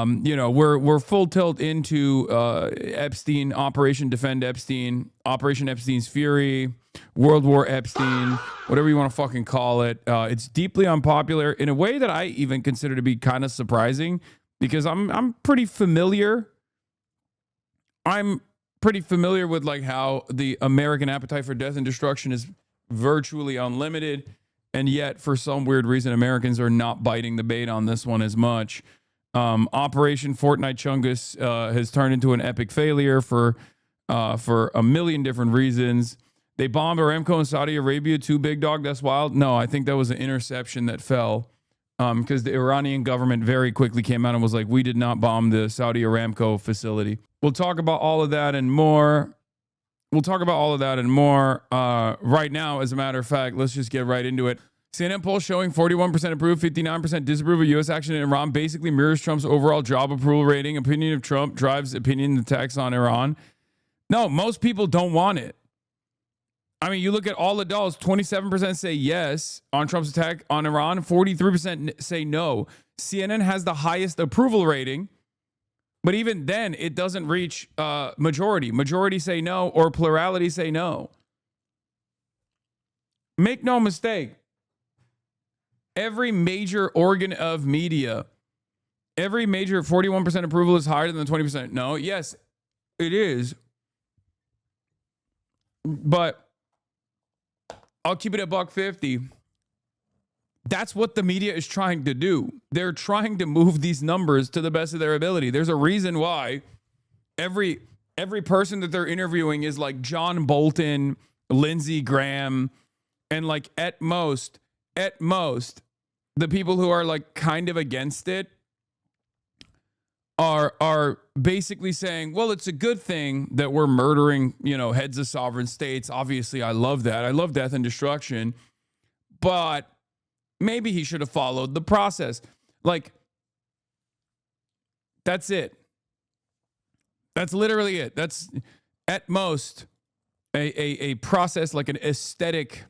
We're full tilt into Epstein, Operation Defend Epstein, Operation Epstein's Fury, World War Epstein, whatever you want to fucking call it. It's deeply unpopular in a way that I even consider to be kind of surprising, because I'm pretty familiar. I'm pretty familiar with like how the American appetite for death and destruction is virtually unlimited, and yet for some weird reason Americans are not biting the bait on this one as much. Operation Fortnite Chungus has turned into an epic failure for a million different reasons. They bombed Aramco in Saudi Arabia too, big dog. That's wild. No, I think that was an interception that fell because the Iranian government very quickly came out and was like, we did not bomb the Saudi Aramco facility. We'll talk about all of that and more. Right now, as a matter of fact. Let's just get right into it. CNN poll showing 41% approve, 59% disapprove of U.S. action in Iran basically mirrors Trump's overall job approval rating. Opinion of Trump drives opinion attacks on Iran. No, most people don't want it. I mean, you look at all adults, 27% say yes on Trump's attack on Iran, 43% say no. CNN has the highest approval rating, but even then, it doesn't reach majority. Majority say no, or plurality say no. Make no mistake. Every major organ of media, every major 41% approval is higher than 20% no. Yes, it is. But I'll keep it at $1.50. That's what the media is trying to do. They're trying to move these numbers to the best of their ability. There's a reason why every person that they're interviewing is like John Bolton, Lindsey Graham, and like at most, the people who are like kind of against it are basically saying, well, it's a good thing that we're murdering, heads of sovereign states. Obviously, I love that. I love death and destruction. But maybe he should have followed the process. Like, that's it. That's literally it. That's at most a process, like an aesthetic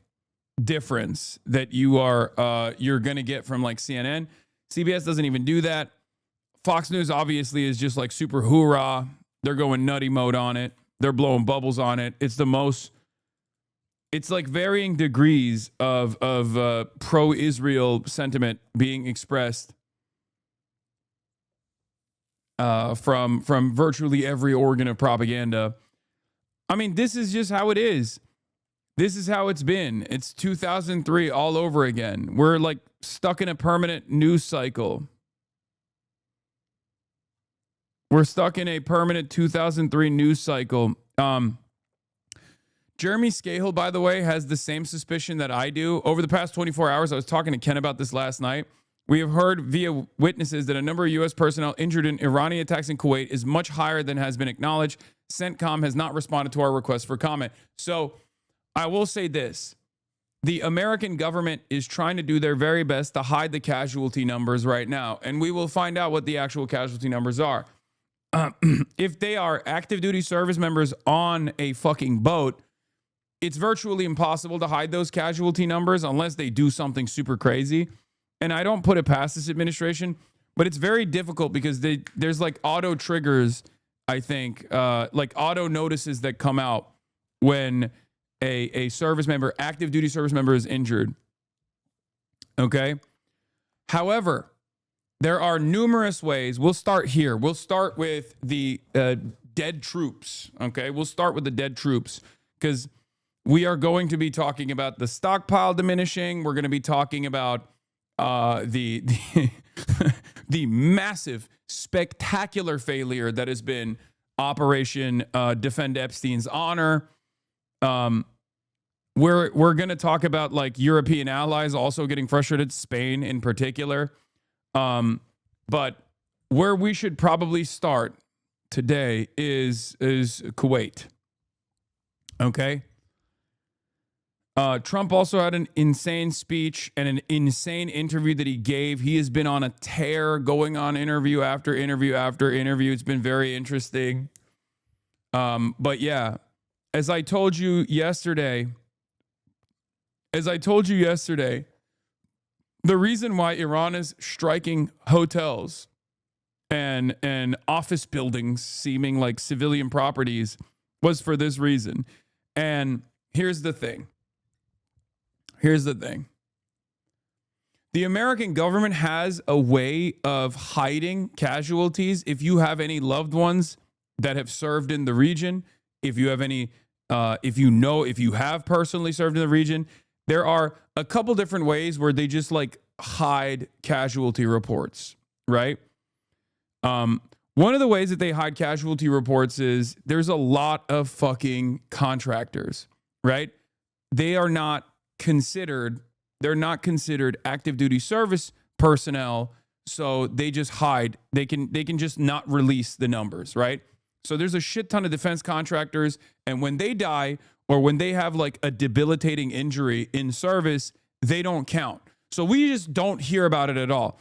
difference that you're going to get from like CNN. CBS doesn't even do that. Fox News obviously is just like super hoorah. They're going nutty mode on it. They're blowing bubbles on it. It's like varying degrees of pro-Israel sentiment being expressed from virtually every organ of propaganda. I mean, this is just how it is. This is how it's been. It's 2003 all over again. We're like stuck in a permanent news cycle. We're stuck in a permanent 2003 news cycle. Jeremy Scahill, by the way, has the same suspicion that I do. Over the past 24 hours, I was talking to Ken about this last night. We have heard via witnesses that a number of U.S. personnel injured in Iranian attacks in Kuwait is much higher than has been acknowledged. CENTCOM has not responded to our request for comment. So I will say this. The American government is trying to do their very best to hide the casualty numbers right now, and we will find out what the actual casualty numbers are. If they are active duty service members on a fucking boat, it's virtually impossible to hide those casualty numbers unless they do something super crazy. And I don't put it past this administration, but it's very difficult because there's like auto triggers, I think, like auto notices that come out when a service member, active duty service member, is injured. Okay. However, there are numerous ways. We'll start here. We'll start with the dead troops. Okay. We'll start with the dead troops because we are going to be talking about the stockpile diminishing. We're going to be talking about the the massive, spectacular failure that has been Operation Defend Epstein's Honor. We're going to talk about like European allies also getting frustrated, Spain in particular. But where we should probably start today is Kuwait. Okay. Trump also had an insane speech and an insane interview that he gave. He has been on a tear, going on interview after interview after interview. It's been very interesting. But yeah, as I told you yesterday, the reason why Iran is striking hotels and office buildings seeming like civilian properties was for this reason. And here's the thing. The American government has a way of hiding casualties. If you have any loved ones that have served in the region, if you have any, if you have personally served in the region, there are a couple different ways where they just like hide casualty reports, right? One of the ways that they hide casualty reports is there's a lot of fucking contractors, right? They're not considered active duty service personnel, so they just hide. They can just not release the numbers, right? So there's a shit ton of defense contractors, and when they die or when they have like a debilitating injury in service, they don't count. So we just don't hear about it at all.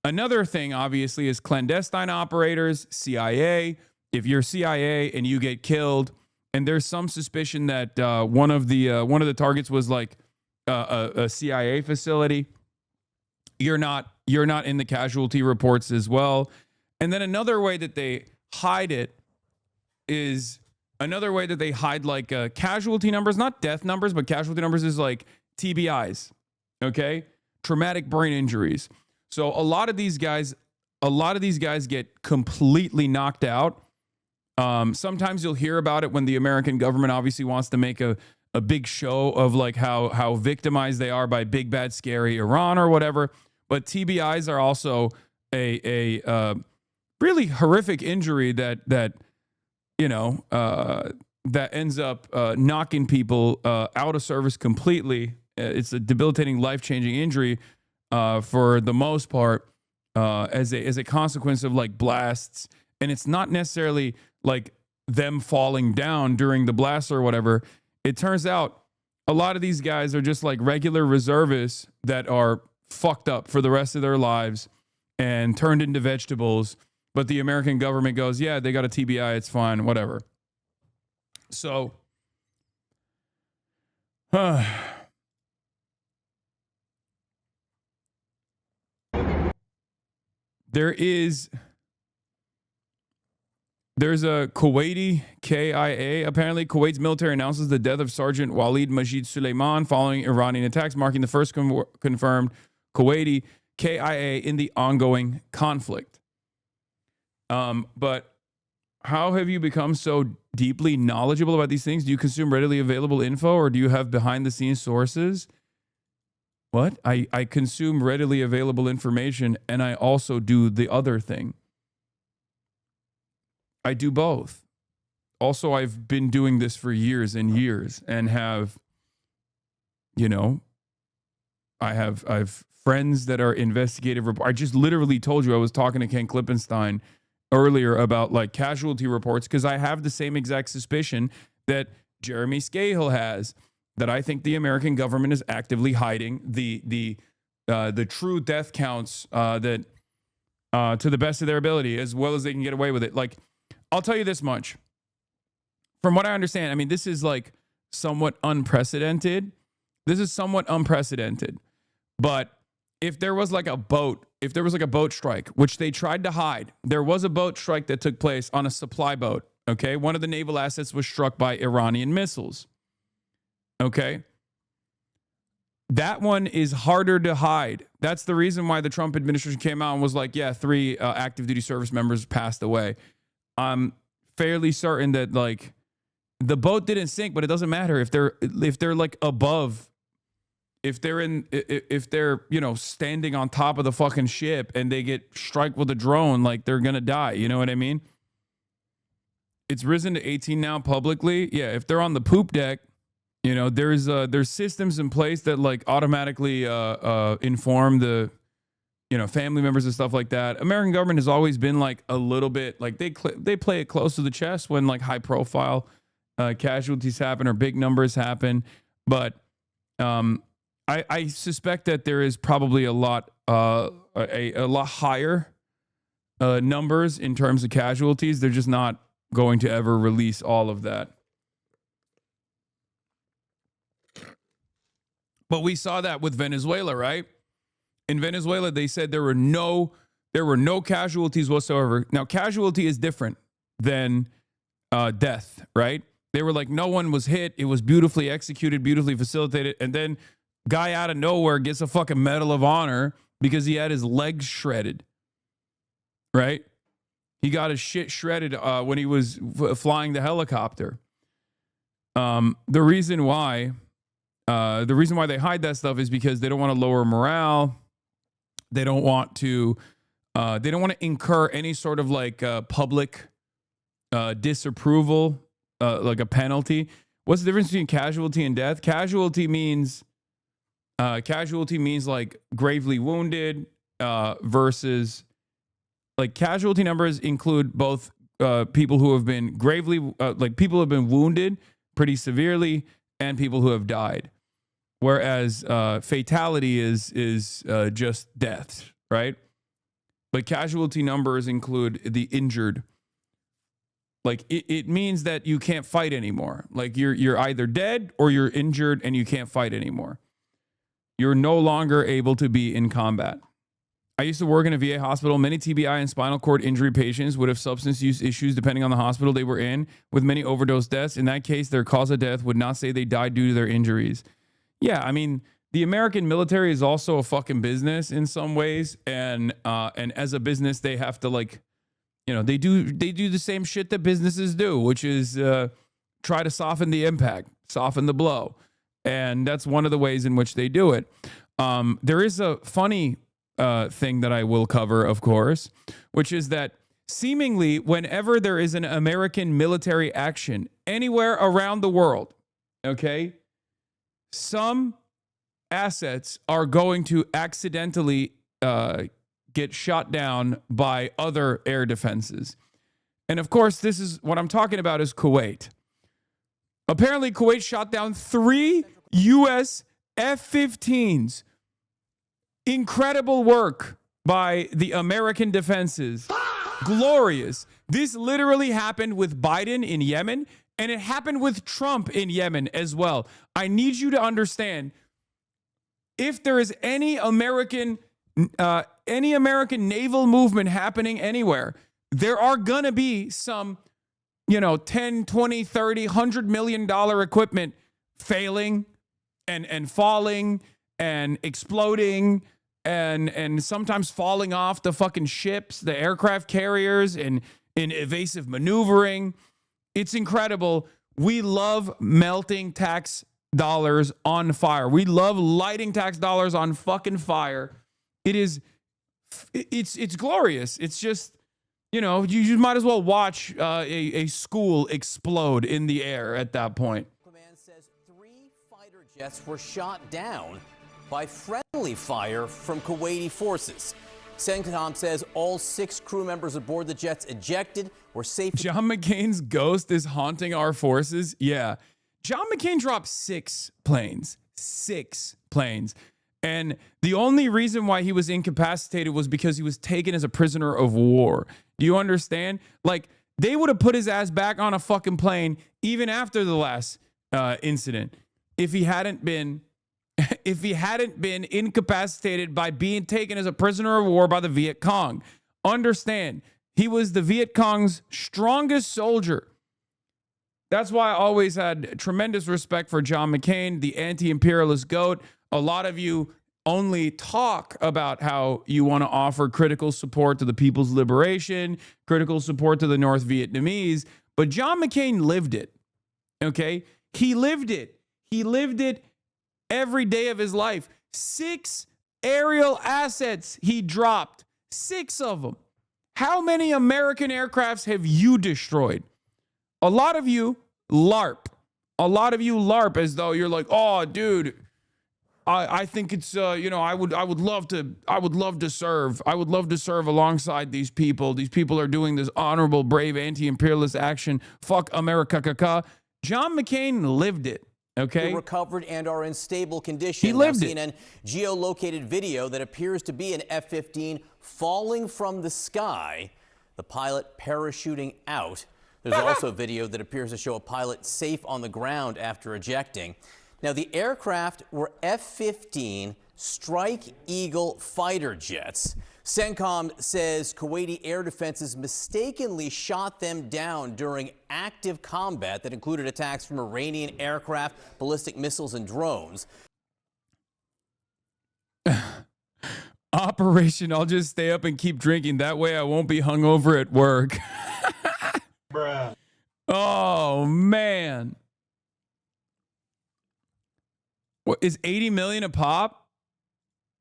Another thing, obviously, is clandestine operators, CIA. If you're CIA and you get killed, and there's some suspicion that one of the targets was like a CIA facility, you're not in the casualty reports as well. And then another way that they hide like casualty numbers, not death numbers, but casualty numbers is like TBIs, okay? Traumatic brain injuries. So a lot of these guys get completely knocked out. Sometimes you'll hear about it when the American government obviously wants to make a big show of like how victimized they are by big bad scary Iran or whatever. But TBIs are also a really horrific injury that ends up knocking people out of service completely. It's a debilitating, life-changing injury for the most part as a consequence of like blasts. And it's not necessarily like them falling down during the blast or whatever. It turns out a lot of these guys are just like regular reservists that are fucked up for the rest of their lives and turned into vegetables. But the American government goes, yeah, they got a TBI, it's fine, whatever. So, there's a Kuwaiti KIA. Apparently, Kuwait's military announces the death of Sergeant Walid Majid Suleiman following Iranian attacks, marking the first confirmed Kuwaiti KIA in the ongoing conflict. But how have you become so deeply knowledgeable about these things? Do you consume readily available info, or do you have behind-the-scenes sources? What? I consume readily available information, and I also do the other thing. I do both. Also, I've been doing this for years and years and have, I've friends that are investigative. I just literally told you I was talking to Ken Klippenstein earlier about like casualty reports because I have the same exact suspicion that Jeremy Scahill has, that I think the American government is actively hiding the true death counts that to the best of their ability, as well as they can get away with it. Like, I'll tell you this much. From what I understand, I mean, this is like somewhat unprecedented. But if there was like a boat strike, which they tried to hide, there was a boat strike that took place on a supply boat. Okay. One of the naval assets was struck by Iranian missiles. Okay. That one is harder to hide. That's the reason why the Trump administration came out and was like, yeah, 3 active duty service members passed away. I'm fairly certain that like the boat didn't sink, but it doesn't matter if they're like above, if they're standing on top of the fucking ship and they get struck with a drone, like they're gonna die. You know what I mean? It's risen to 18 now publicly. Yeah, if they're on the poop deck, there's systems in place that like automatically inform the family members and stuff like that. American government has always been like a little bit like they play it close to the chest when like high profile casualties happen or big numbers happen. But I suspect that there is probably a lot higher numbers in terms of casualties. They're just not going to ever release all of that. But we saw that with Venezuela, right? In Venezuela, they said there There were no casualties whatsoever. Now, casualty is different than death, right? They were like, no one was hit. It was beautifully executed, beautifully facilitated. And then guy out of nowhere gets a fucking Medal of Honor because he had his legs shredded, right? He got his shit shredded when he was flying the helicopter. The reason why they hide that stuff is because they don't want to lower morale. They don't want to incur any sort of like public disapproval, like a penalty. What's the difference between casualty and death? Casualty means like gravely wounded versus like casualty numbers include both people who have been gravely like people who have been wounded pretty severely and people who have died. Whereas fatality is just death, right? But casualty numbers include the injured. Like it means that you can't fight anymore. Like you're either dead or you're injured and you can't fight anymore. You're no longer able to be in combat. I used to work in a VA hospital. Many TBI and spinal cord injury patients would have substance use issues depending on the hospital they were in, with many overdose deaths. In that case, their cause of death would not say they died due to their injuries. Yeah, I mean, the American military is also a fucking business in some ways, and as a business, they have to like, you know, they do the same shit that businesses do, which is try to soften the impact, soften the blow, and that's one of the ways in which they do it. There is a funny thing that I will cover, of course, which is that seemingly whenever there is an American military action anywhere around the world, okay, some assets are going to accidentally get shot down by other air defenses. And of course, this is what I'm talking about is Kuwait. Apparently, Kuwait shot down 3 U.S. F-15s. Incredible work by the American defenses. Glorious. This literally happened with Biden in Yemen, and it happened with Trump in Yemen as well. I need you to understand, if there is any American naval movement happening anywhere, there are going to be some, 10, 20, 30, $100 million equipment failing and falling and exploding and sometimes falling off the fucking ships, the aircraft carriers, and in evasive maneuvering. It's incredible. We love melting tax dollars on fire. We love lighting tax dollars on fucking fire. It's glorious. It's just, you might as well watch a school explode in the air at that point. Command says 3 fighter jets were shot down by friendly fire from Kuwaiti forces. CENTCOM says all 6 crew members aboard the jets ejected were safe. John McCain's ghost is haunting our forces. Yeah. John McCain dropped 6 planes. 6 planes. And the only reason why he was incapacitated was because he was taken as a prisoner of war. Do you understand? Like, they would have put his ass back on a fucking plane even after the last incident if he hadn't been incapacitated by being taken as a prisoner of war by the Viet Cong. Understand, he was the Viet Cong's strongest soldier. That's why I always had tremendous respect for John McCain, the anti-imperialist goat. A lot of you only talk about how you want to offer critical support to the people's liberation, critical support to the North Vietnamese, but John McCain lived it, okay? He lived it. He lived it every day of his life. 6 aerial assets he dropped. 6 of them. How many American aircrafts have you destroyed? A lot of you LARP. A lot of you LARP as though you're like, oh, dude, I think it's I would love to serve. I would love to serve alongside these people. These people are doing this honorable, brave, anti-imperialist action. Fuck America. John McCain lived it. Okay. Recovered and are in stable condition. He lived it. CNN geolocated video that appears to be an F-15 falling from the sky. The pilot parachuting out. There's also video that appears to show a pilot safe on the ground after ejecting. Now, the aircraft were F-15 Strike Eagle fighter jets. CENTCOM says Kuwaiti air defenses mistakenly shot them down during active combat that included attacks from Iranian aircraft, ballistic missiles, and drones. Operation, I'll just stay up and keep drinking. That way I won't be hungover at work. Bruh. Oh, man. What is 80 million a pop?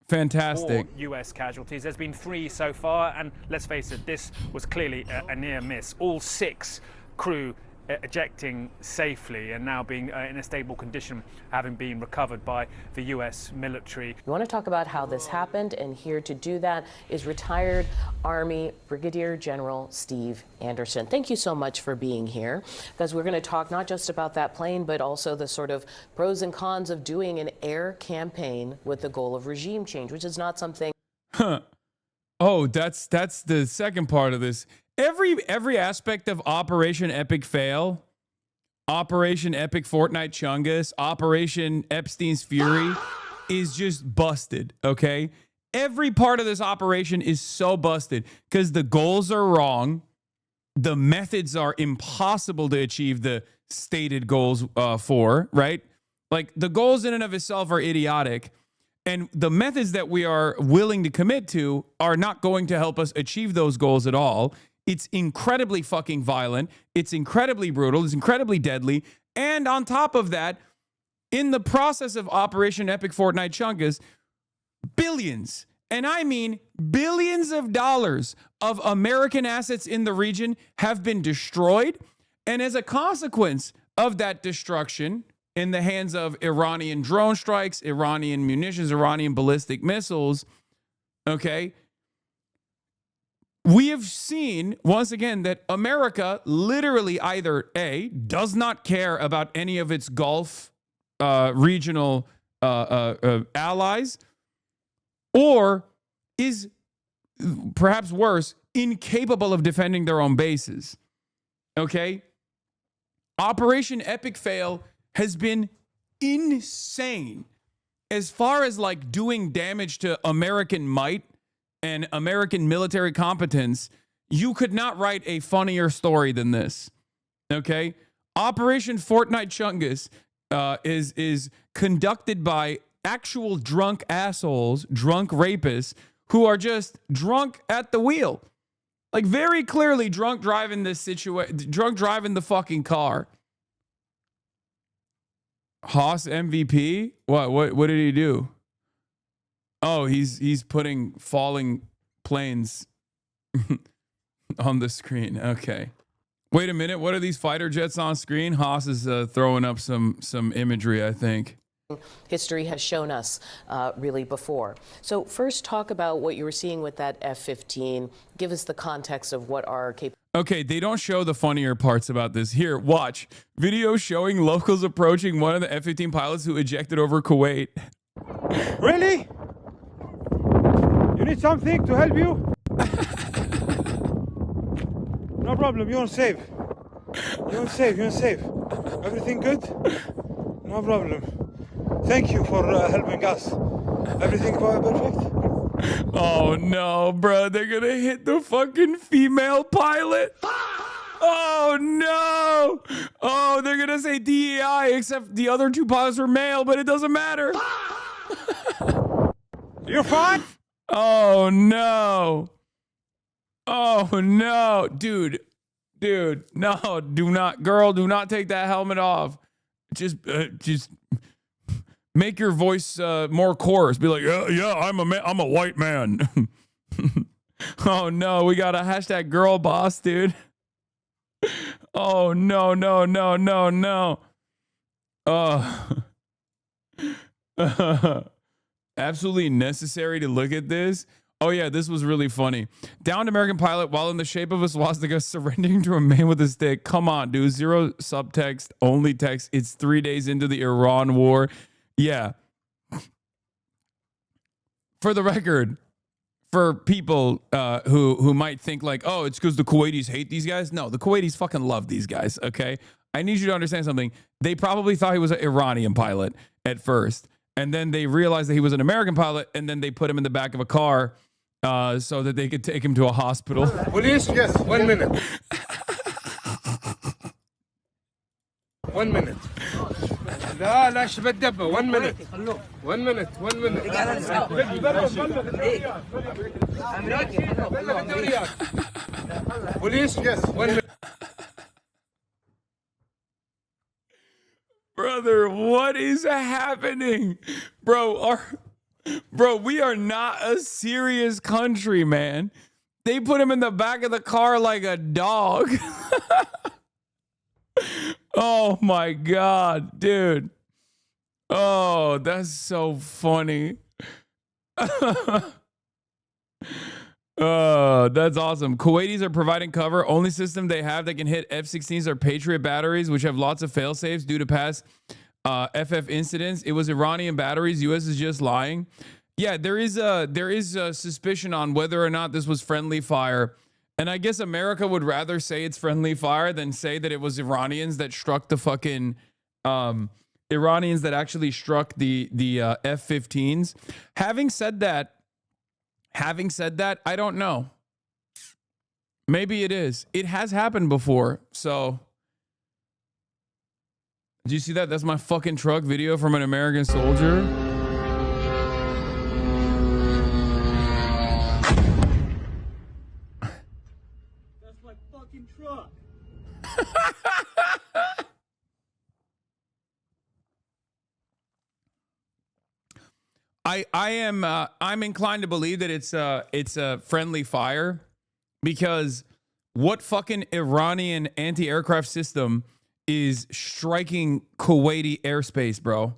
Fantastic. U.S. casualties. There's been 3 so far, and let's face it, this was clearly a near miss. All 6 crew ejecting safely and now being in a stable condition, having been recovered by the U.S. military. We want to talk about how this happened, and here to do that is retired Army Brigadier General Steve Anderson. Thank you so much for being here, because we're going to talk not just about that plane, but also the sort of pros and cons of doing an air campaign with the goal of regime change, which is not something. Oh, that's the second part of this. Every aspect of Operation Epic Fail, Operation Epic Fortnite Chungus, Operation Epstein's Fury is just busted, okay? Every part of this operation is so busted because the goals are wrong. The methods are impossible to achieve the stated goals for, right? Like, the goals in and of itself are idiotic. And the methods that we are willing to commit to are not going to help us achieve those goals at all. It's incredibly fucking violent. It's incredibly brutal. It's incredibly deadly. And on top of that, in the process of Operation Epic Fortnite Chungus, billions, and I mean billions of dollars of American assets in the region have been destroyed. And as a consequence of that destruction, in the hands of Iranian drone strikes, Iranian munitions, Iranian ballistic missiles, okay, we have seen, once again, that America literally either A, does not care about any of its Gulf regional allies, or is, perhaps worse, incapable of defending their own bases. Okay? Operation Epic Fail has been insane as far as like doing damage to American might and American military competence. You could not write a funnier story than this. Okay? Operation Fortnite Chungus is conducted by actual drunk assholes, drunk rapists who are just drunk at the wheel. Like, very clearly drunk driving this situation, drunk driving the fucking car. Haas MVP? What did he do? Oh, he's putting falling planes on the screen. Okay. Wait a minute. What are these fighter jets on screen? Haas is throwing up some imagery, I think. History has shown us really before. So first, talk about what you were seeing with that F-15. Give us the context of what our capabilities. Okay, they don't show the funnier parts about this. Here, watch. Video showing locals approaching one of the F-15 pilots who ejected over Kuwait. Really? You need something to help you? No problem, you're safe. You're safe, you're safe. Everything good? No problem. Thank you for helping us. Everything perfect? Oh no, bro. They're gonna hit the fucking female pilot. Oh no. Oh, they're gonna say DEI, except the other 2 pilots were male, but it doesn't matter. You're fine? Oh no. Oh no. Dude, no, do not, girl, do not take that helmet off. Just make your voice more coarse. Be like, yeah, I'm a white man. Oh no, we got a hashtag girl boss, dude. Oh no. Absolutely necessary to look at this. Oh yeah, this was really funny. Downed American pilot while in the shape of a swastika surrendering to a man with a stick. Come on, dude. 0 subtext, only text. It's 3 days into the Iran war. Yeah. For the record, for people who might think like, oh, it's because the Kuwaitis hate these guys. No, the Kuwaitis fucking love these guys, okay? I need you to understand something. They probably thought he was an Iranian pilot at first. And then they realized that he was an American pilot, and then they put him in the back of a car so that they could take him to a hospital. Police? Yes. 1 minute. 1 minute. لا لا شبه الدبة 1 minute 1 minute 1 minute Police? Yes. 1 minute. Brother, what is happening? Bro, we are not a serious country, man. They put him in the back of the car like a dog. Oh my God, dude. Oh, that's so funny. Oh, that's awesome. Kuwaitis are providing cover. Only system they have that can hit F-16s are Patriot batteries, which have lots of fail-safes due to past FF incidents. It was Iranian batteries. U.S. is just lying. Yeah, there is a suspicion on whether or not this was friendly fire. And I guess America would rather say it's friendly fire than say that it was Iranians that struck the fucking Iranians that actually struck the F-15s. Having said that, I don't know. Maybe it is. It has happened before. So, did you see that? That's my fucking truck video from an American soldier. That's my fucking truck. I'm inclined to believe that it's a friendly fire, because what fucking Iranian anti-aircraft system is striking Kuwaiti airspace, bro?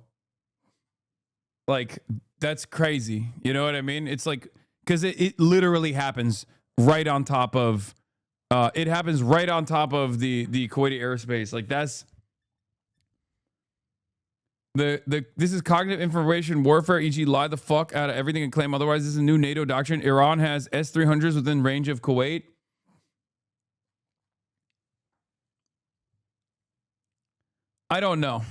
Like, that's crazy. You know what I mean? It's like, because it literally happens right on top of the Kuwaiti airspace. Like, that's this is cognitive information warfare, e.g. lie the fuck out of everything and claim otherwise. This is a new NATO doctrine. Iran has S-300s within range of Kuwait. I don't know.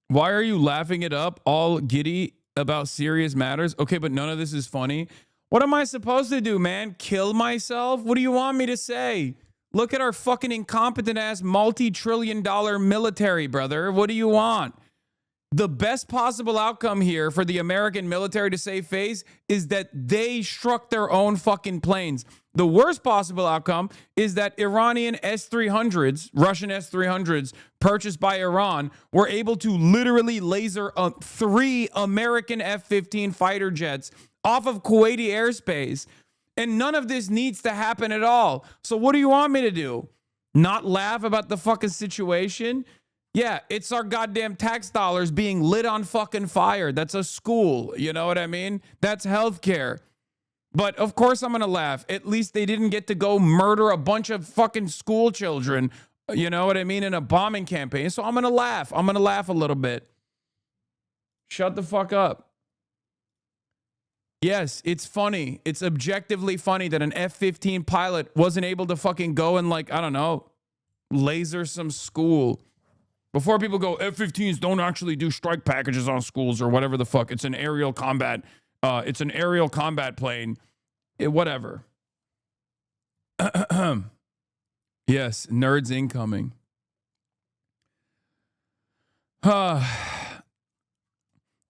Why are you laughing it up all giddy about serious matters? Okay, but none of this is funny. What am I supposed to do, man? Kill myself? What do you want me to say? Look at our fucking incompetent ass multi-trillion-dollar military, brother. What do you want? The best possible outcome here for the American military to save face is that they struck their own fucking planes. The worst possible outcome is that Iranian S-300s, Russian S-300s purchased by Iran, were able to literally laser 3 American F-15 fighter jets off of Kuwaiti airspace. And none of this needs to happen at all. So what do you want me to do? Not laugh about the fucking situation? Yeah, it's our goddamn tax dollars being lit on fucking fire. That's a school. You know what I mean? That's healthcare. But of course I'm going to laugh. At least they didn't get to go murder a bunch of fucking school children. You know what I mean? In a bombing campaign. So I'm going to laugh. I'm going to laugh a little bit. Shut the fuck up. Yes, it's funny. It's objectively funny that an F-15 pilot wasn't able to fucking go and, like, I don't know, laser some school. Before people go, F-15s don't actually do strike packages on schools or whatever the fuck. It's an aerial combat. It's an aerial combat plane. Whatever. Yes, nerds incoming. The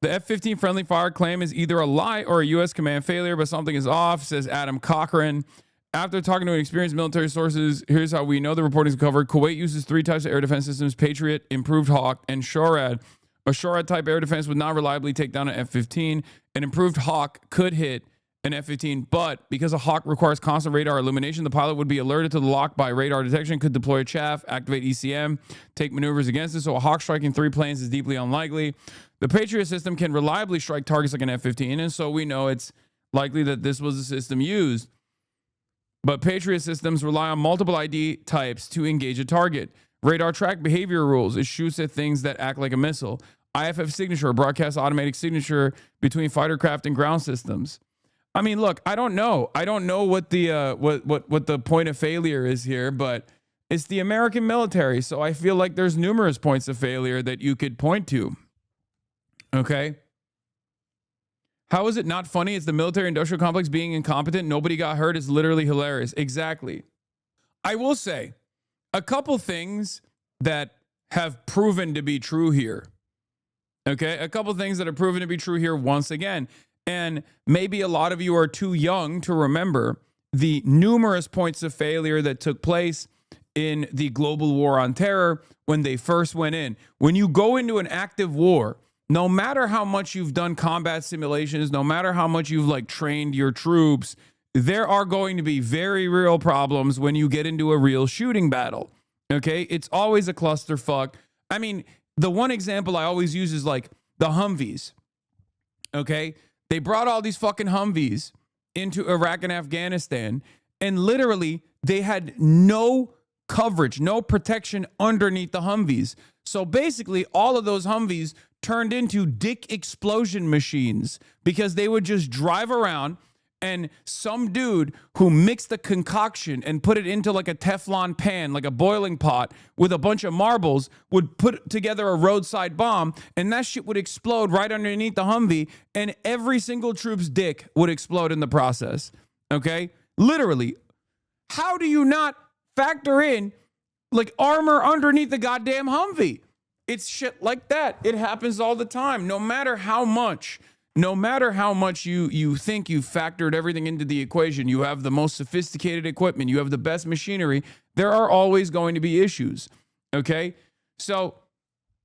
F-15 friendly fire claim is either a lie or a U.S. command failure, but something is off, says Adam Cochran. After talking to an experienced military sources, here's how we know the reporting is covered. Kuwait uses 3 types of air defense systems: Patriot, Improved Hawk, and SHORAD. A SHORAD type air defense would not reliably take down an F-15. An Improved Hawk could hit an F-15, but because a Hawk requires constant radar illumination, the pilot would be alerted to the lock by radar detection, could deploy a chaff, activate ECM, take maneuvers against it. So a Hawk striking 3 planes is deeply unlikely. The Patriot system can reliably strike targets like an F-15, and so we know it's likely that this was the system used. But Patriot systems rely on multiple ID types to engage a target. Radar track behavior rules. It shoots at things that act like a missile. IFF signature, broadcast automatic signature between fighter craft and ground systems. I mean, look, I don't know. I don't know what the what the point of failure is here, but it's the American military, so I feel like there's numerous points of failure that you could point to. Okay? How is it not funny? It's the military industrial complex being incompetent. Nobody got hurt. It's literally hilarious. Exactly. I will say a couple things that have proven to be true here. Okay. A couple things that have proven to be true here once again. And maybe a lot of you are too young to remember the numerous points of failure that took place in the global war on terror when they first went in. When you go into an active war, no matter how much you've done combat simulations, no matter how much you've like trained your troops, there are going to be very real problems when you get into a real shooting battle. Okay? It's always a clusterfuck. I mean, the one example I always use is like the Humvees. Okay? They brought all these fucking Humvees into Iraq and Afghanistan, and literally they had no coverage, no protection underneath the Humvees. So basically, all of those Humvees turned into dick explosion machines because they would just drive around, and some dude who mixed the concoction and put it into like a Teflon pan, like a boiling pot with a bunch of marbles, would put together a roadside bomb, and that shit would explode right underneath the Humvee, and every single troop's dick would explode in the process. Okay? Literally. How do you not factor in like armor underneath the goddamn Humvee? It's shit like that. It happens all the time. No matter how much you think you've factored everything into the equation, you have the most sophisticated equipment, you have the best machinery, there are always going to be issues. Okay? So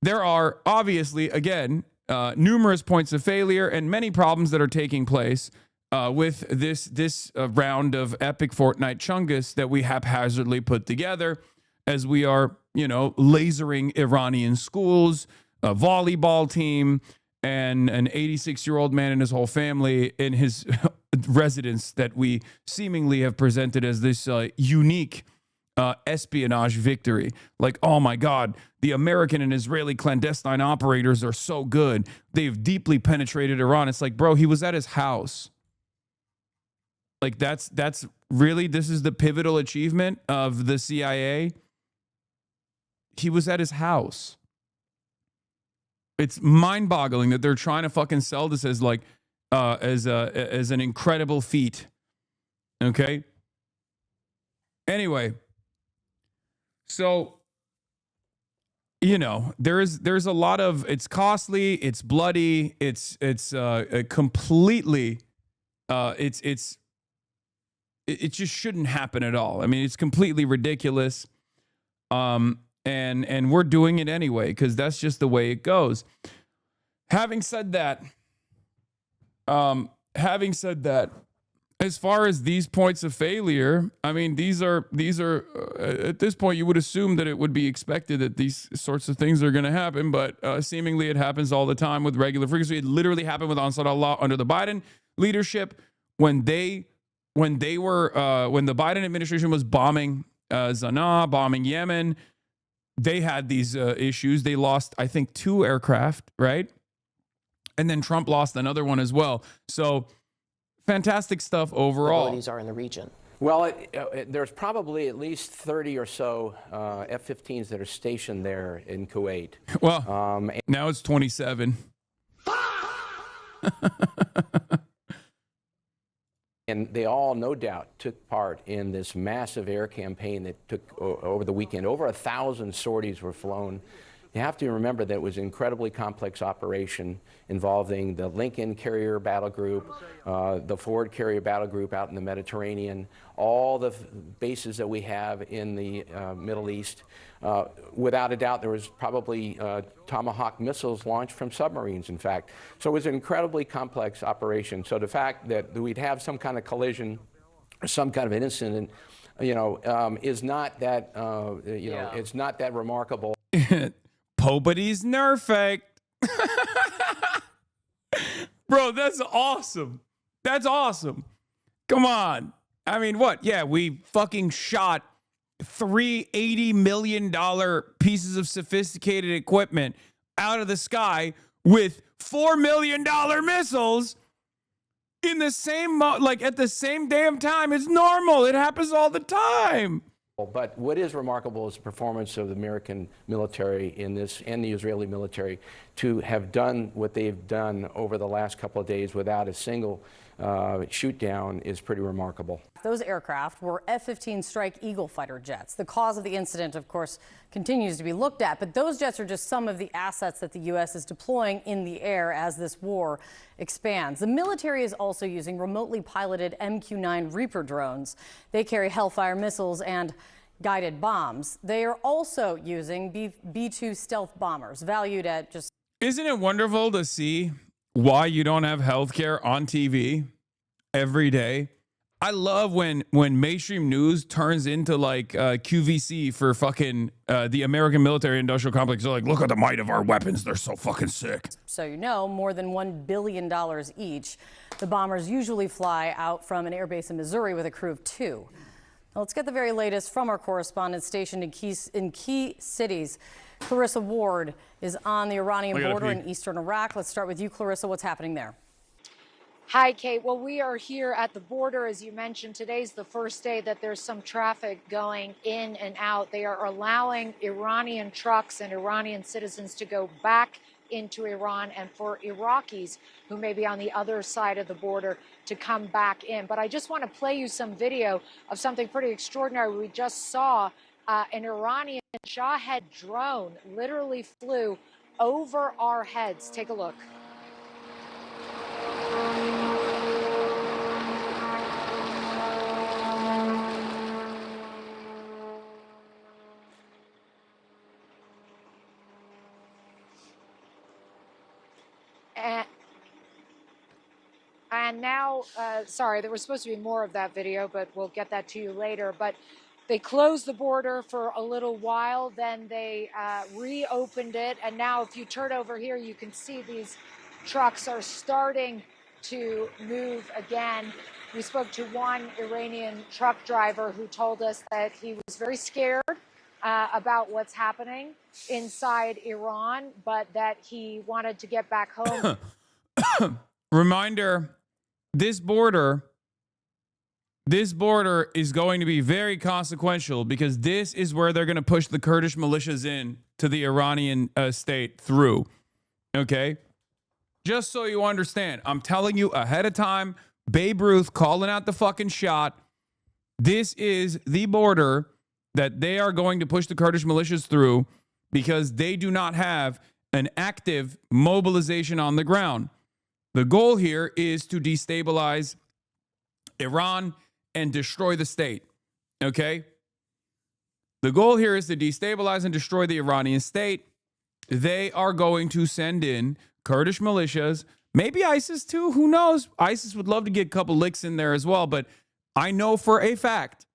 there are obviously, again, numerous points of failure and many problems that are taking place with this round of epic Fortnite chungus that we haphazardly put together as we are, lasering Iranian schools, a volleyball team, and an 86-year-old man and his whole family in his residence that we seemingly have presented as this unique espionage victory. Like, oh my God, the American and Israeli clandestine operators are so good. They've deeply penetrated Iran. It's like, bro, he was at his house. Like, that's really, this is the pivotal achievement of the CIA. He was at his house. It's mind-boggling that they're trying to fucking sell this as like as an incredible feat. Okay. Anyway, so there's a lot of, it's costly, it's bloody, it's completely it just shouldn't happen at all. I mean, it's completely ridiculous. And we're doing it anyway because that's just the way it goes. Having said that, as far as these points of failure, I mean, these are at this point you would assume that it would be expected that these sorts of things are going to happen, but seemingly it happens all the time with regular frequency. It literally happened with Ansar Allah under the Biden leadership when the Biden administration was bombing Sana'a, bombing Yemen. They had these issues. They lost, I think, 2 aircraft, right? And then Trump lost another one as well. So fantastic stuff overall. Abilities are in the region. Well, there's probably at least 30 or so F-15s that are stationed there in Kuwait. Well, now it's 27. And they all, no doubt, took part in this massive air campaign that took over the weekend. Over 1,000 sorties were flown. You have to remember that it was an incredibly complex operation involving the Lincoln carrier battle group, the Ford carrier battle group out in the Mediterranean, all the bases that we have in the Middle East. Without a doubt, there was probably Tomahawk missiles launched from submarines, in fact. So it was an incredibly complex operation. So the fact that we'd have some kind of collision or some kind of an incident, is not that, it's not that remarkable. Nobody's nerfect. Bro, that's awesome. That's awesome. Come on. I mean, what? Yeah, we fucking shot 3 $80 million pieces of sophisticated equipment out of the sky with $4 million missiles in the same, at the same damn time. It's normal. It happens all the time. But what is remarkable is the performance of the American military in this and the Israeli military to have done what they've done over the last couple of days without a single shoot down is pretty remarkable. Those aircraft were F-15 Strike Eagle fighter jets. The cause of the incident, of course, continues to be looked at, but those jets are just some of the assets that the U.S. is deploying in the air as this war expands. The military is also using remotely piloted MQ-9 Reaper drones. They carry Hellfire missiles and guided bombs. They are also using B-2 stealth bombers, valued at just... Isn't it wonderful to see why you don't have healthcare on TV every day? I love when mainstream news turns into like QVC for fucking the American military industrial complex. They're like, look at the might of our weapons. They're so fucking sick. So you know, more than $1 billion each. The bombers usually fly out from an airbase in Missouri with a crew of 2. Now, let's get the very latest from our correspondent stationed in key cities. Clarissa Ward is on the Iranian border in eastern Iraq. Let's start with you, Clarissa. What's happening there? Hi, Kate. Well, we are here at the border. As you mentioned, today's the first day that there's some traffic going in and out. They are allowing Iranian trucks and Iranian citizens to go back into Iran, and for Iraqis who may be on the other side of the border to come back in. But I just want to play you some video of something pretty extraordinary. We just saw an Iranian Shahed drone literally flew over our heads. Take a look. And now, sorry, there was supposed to be more of that video, but we'll get that to you later. But they closed the border for a little while, then they reopened it. And now if you turn over here, you can see these trucks are starting to move again. We spoke to one Iranian truck driver who told us that he was very scared about what's happening inside Iran, but that he wanted to get back home. Reminder, this border is going to be very consequential because this is where they're going to push the Kurdish militias in to the Iranian state through. Okay? Just so you understand, I'm telling you ahead of time, Babe Ruth calling out the fucking shot. This is the border that they are going to push the Kurdish militias through because they do not have an active mobilization on the ground. The goal here is to destabilize Iran and destroy the state, okay? The goal here is to destabilize and destroy the Iranian state. They are going to send in Kurdish militias, maybe ISIS too, who knows? ISIS would love to get a couple licks in there as well, but I know for a fact,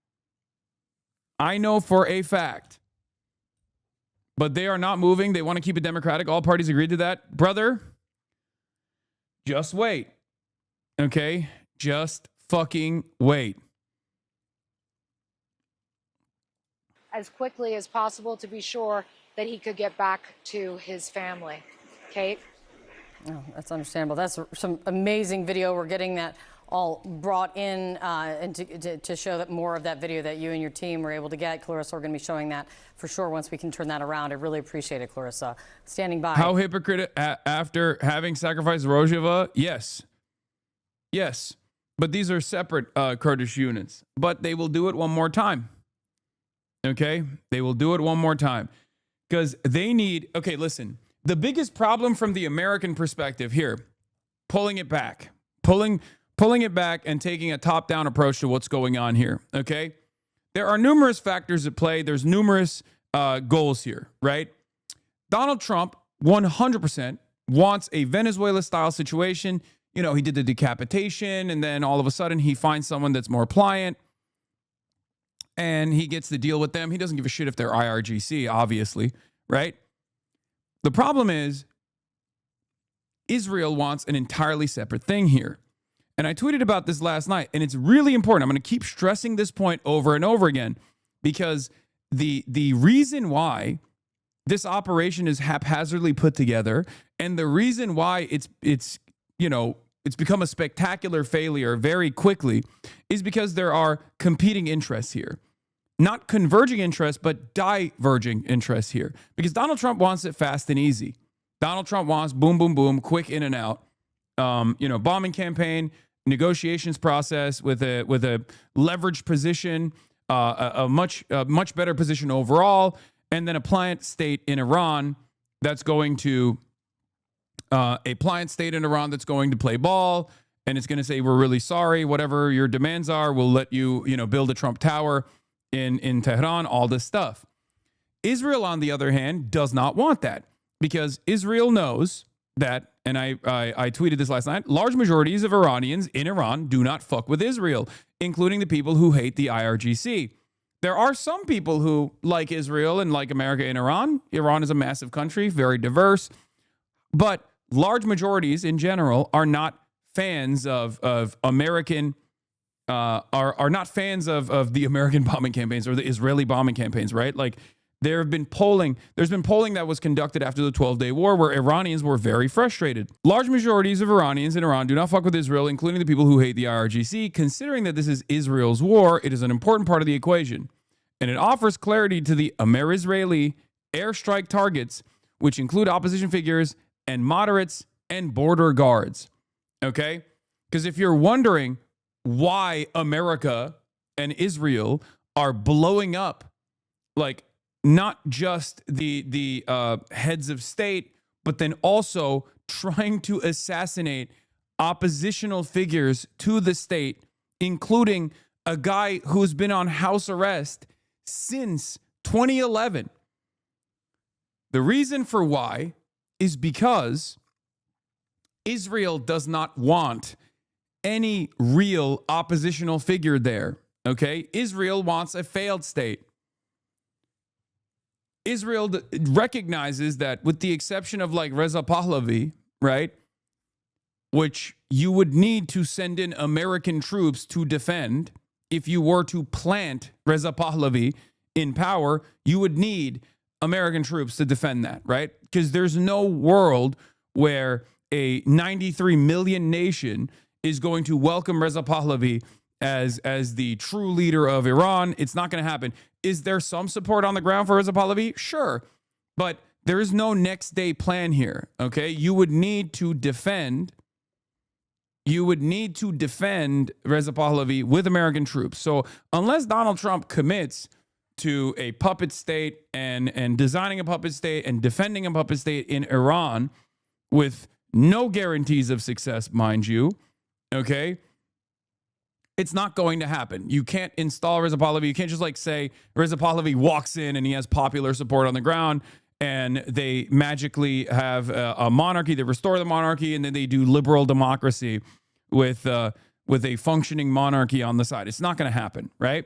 but they are not moving. They want to keep it democratic. All parties agreed to that. Brother, just wait, okay? Just fucking wait. As quickly as possible to be sure that he could get back to his family. Kate? Oh, that's understandable. That's some amazing video. We're getting that all brought in and to show that more of that video that you and your team were able to get. Clarissa, we're going to be showing that for sure once we can turn that around. I really appreciate it, Clarissa. Standing by. How hypocrite after having sacrificed Rojava? Yes. Yes. But these are separate Kurdish units. But they will do it one more time. Okay? They will do it one more time. Because they need... Okay, listen. The biggest problem from the American perspective here, pulling it back. Pulling it back and taking a top-down approach to what's going on here, okay? There are numerous factors at play. There's numerous goals here, right? Donald Trump, 100%, wants a Venezuela-style situation. You know, he did the decapitation, and then all of a sudden he finds someone that's more pliant, and he gets to deal with them. He doesn't give a shit if they're IRGC, obviously, right? The problem is Israel wants an entirely separate thing here. And I tweeted about this last night, and it's really important. I'm going to keep stressing this point over and over again because the reason why this operation is haphazardly put together and the reason why it's become a spectacular failure very quickly is because there are competing interests here. not converging interests, but diverging interests here. Because Donald Trump wants it fast and easy. Donald Trump wants boom, boom, boom, quick in and out. Bombing campaign, negotiations process with a leveraged position, a much better position overall, and then a pliant state in Iran that's going to play ball, and it's going to say, we're really sorry, whatever your demands are, we'll let you, build a Trump Tower in Tehran, all this stuff. Israel, on the other hand, does not want that, because Israel knows that, and I tweeted this last night, large majorities of Iranians in Iran do not fuck with Israel, including the people who hate the IRGC. There are some people who like Israel and like America in Iran. Iran is a massive country, very diverse, but large majorities in general are not fans of American, are not fans of the American bombing campaigns or the Israeli bombing campaigns, right? Like, there's been polling that was conducted after the 12-day war where Iranians were very frustrated. Large majorities of Iranians in Iran do not fuck with Israel, including the people who hate the IRGC. Considering that this is Israel's war, it is an important part of the equation. And it offers clarity to the Amer-Israeli airstrike targets, which include opposition figures and moderates and border guards. Okay? Because if you're wondering why America and Israel are blowing up, like, not just the heads of state, but then also trying to assassinate oppositional figures to the state, including a guy who's been on house arrest since 2011. The reason for why is because Israel does not want any real oppositional figure there, okay? Israel wants a failed state. Israel recognizes that, with the exception of like Reza Pahlavi, right, which you would need to send in American troops to defend. If you were to plant Reza Pahlavi in power, you would need American troops to defend that, right? Because there's no world where a 93 million nation is going to welcome Reza Pahlavi as the true leader of Iran. It's not going to happen. Is there some support on the ground for Reza Pahlavi? Sure. But there is no next day plan here, okay? You would need to defend Reza Pahlavi with American troops. So unless Donald Trump commits to a puppet state and designing a puppet state and defending a puppet state in Iran with no guarantees of success, mind you, okay, it's not going to happen. You can't install Reza Pahlavi. You can't just like say Reza Pahlavi walks in and he has popular support on the ground and they magically have a monarchy, they restore the monarchy, and then they do liberal democracy with a functioning monarchy on the side. It's not going to happen, right?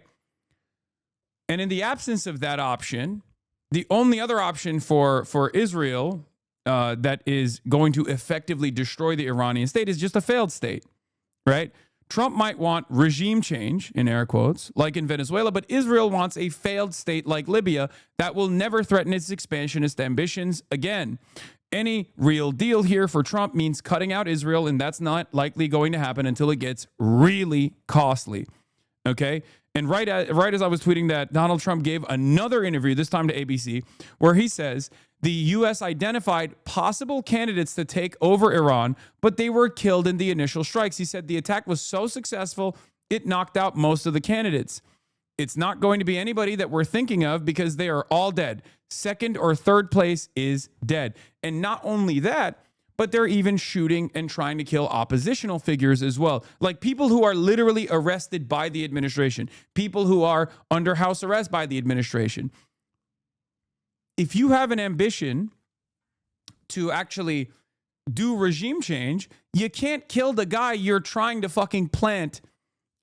And in the absence of that option, the only other option for Israel that is going to effectively destroy the Iranian state is just a failed state, right? Trump might want regime change, in air quotes, like in Venezuela, but Israel wants a failed state like Libya that will never threaten its expansionist ambitions again. Any real deal here for Trump means cutting out Israel, and that's not likely going to happen until it gets really costly. Okay? And right as I was tweeting that, Donald Trump gave another interview, this time to ABC, where he says the U.S. identified possible candidates to take over Iran, but they were killed in the initial strikes. He said the attack was so successful, it knocked out most of the candidates. It's not going to be anybody that we're thinking of because they are all dead. Second or third place is dead. And not only that, but they're even shooting and trying to kill oppositional figures as well. Like people who are literally arrested by the administration, people who are under house arrest by the administration. If you have an ambition to actually do regime change, you can't kill the guy you're trying to fucking plant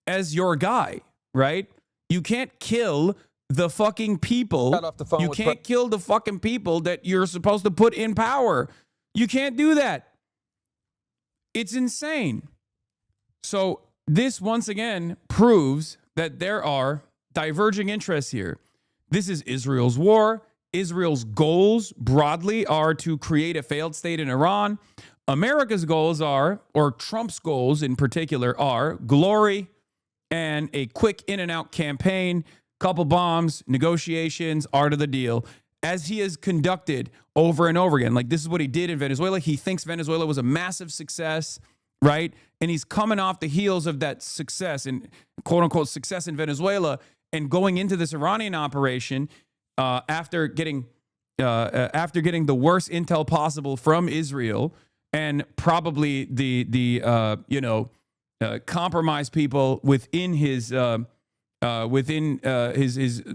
as your guy, right? You can't kill the fucking people. You can't kill the fucking people that you're supposed to put in power. You can't do that. It's insane. So this once again proves that there are diverging interests here. This is Israel's war. Israel's goals broadly are to create a failed state in Iran. America's goals are, or Trump's goals in particular, are glory and a quick in and out campaign couple bombs, negotiations, art of the deal, as he has conducted over and over again. Like, this is what he did in Venezuela. He thinks Venezuela was a massive success, right? And he's coming off the heels of that success and quote unquote success in Venezuela and going into this Iranian operation after getting the worst intel possible from Israel and probably the compromised people within his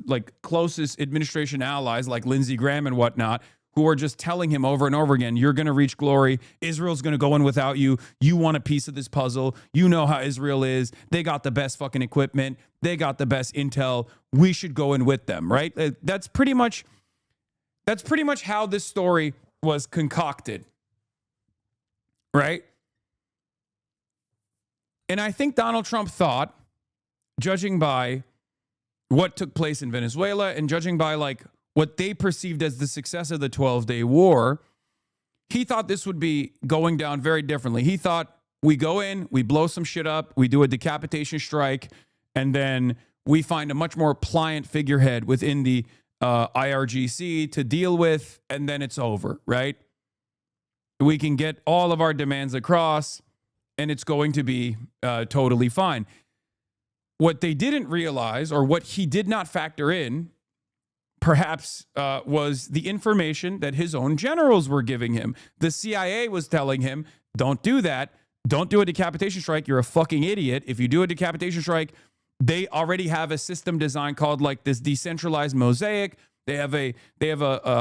like closest administration allies like Lindsey Graham and whatnot, who are just telling him over and over again, you're going to reach glory. Israel's going to go in without you. You want a piece of this puzzle. You know how Israel is. They got the best fucking equipment. They got the best intel. We should go in with them, right? That's pretty much how this story was concocted, right? And I think Donald Trump thought, judging by what took place in Venezuela and judging by like what they perceived as the success of the 12-day war, he thought this would be going down very differently. He thought we go in, we blow some shit up, we do a decapitation strike, and then we find a much more pliant figurehead within the IRGC to deal with, and then it's over, right? We can get all of our demands across, and it's going to be totally fine. What they didn't realize, or what he did not factor in, perhaps was the information that his own generals were giving him. The CIA was telling him, don't do that. Don't do a decapitation strike. You're a fucking idiot. If you do a decapitation strike, they already have a system design called like this decentralized mosaic. They have a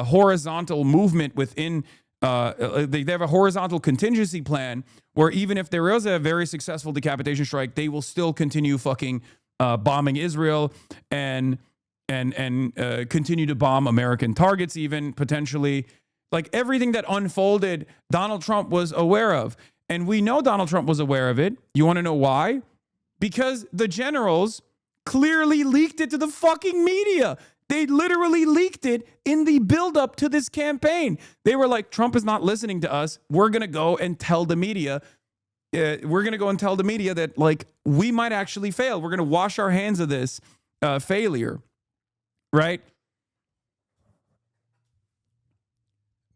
horizontal movement within, they have a horizontal contingency plan where even if there is a very successful decapitation strike, they will still continue fucking bombing Israel and continue to bomb American targets, even potentially. Like everything that unfolded, Donald Trump was aware of. And we know Donald Trump was aware of it. You want to know why? Because the generals clearly leaked it to the fucking media. They literally leaked it in the buildup to this campaign. They were like, Trump is not listening to us. We're going to go and tell the media. That like we might actually fail. We're going to wash our hands of this failure. Right?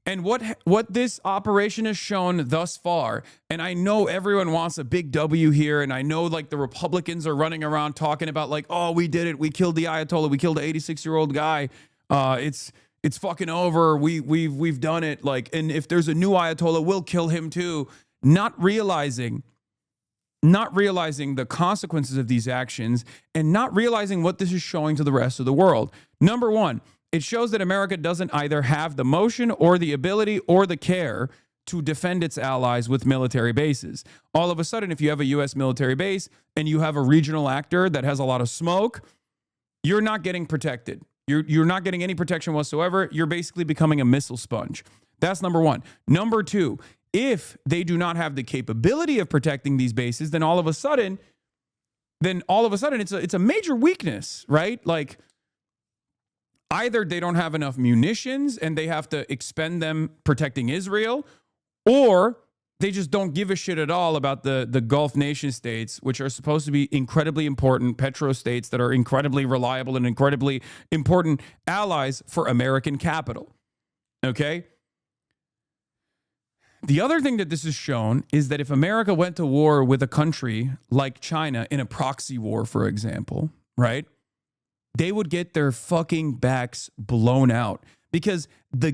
And what this operation has shown thus far, and I know everyone wants a big W here, and I know like the Republicans are running around talking about like, oh, we did it, we killed the Ayatollah, we killed the 86-year-old guy, it's fucking over, we've done it, like, and if there's a new Ayatollah, we'll kill him too, not realizing the consequences of these actions and not realizing what this is showing to the rest of the world. Number one, it shows that America doesn't either have the motion or the ability or the care to defend its allies with military bases. All of a sudden, if you have a U.S. military base and you have a regional actor that has a lot of smoke, you're not getting protected. You're not getting any protection whatsoever. You're basically becoming a missile sponge. That's number one. Number two, if they do not have the capability of protecting these bases, then all of a sudden it's a major weakness, right? Like, either they don't have enough munitions and they have to expend them protecting Israel, or they just don't give a shit at all about the Gulf nation states, which are supposed to be incredibly important petrostates that are incredibly reliable and incredibly important allies for American capital. Okay? The other thing that this has shown is that if America went to war with a country like China in a proxy war, for example, right? They would get their fucking backs blown out because the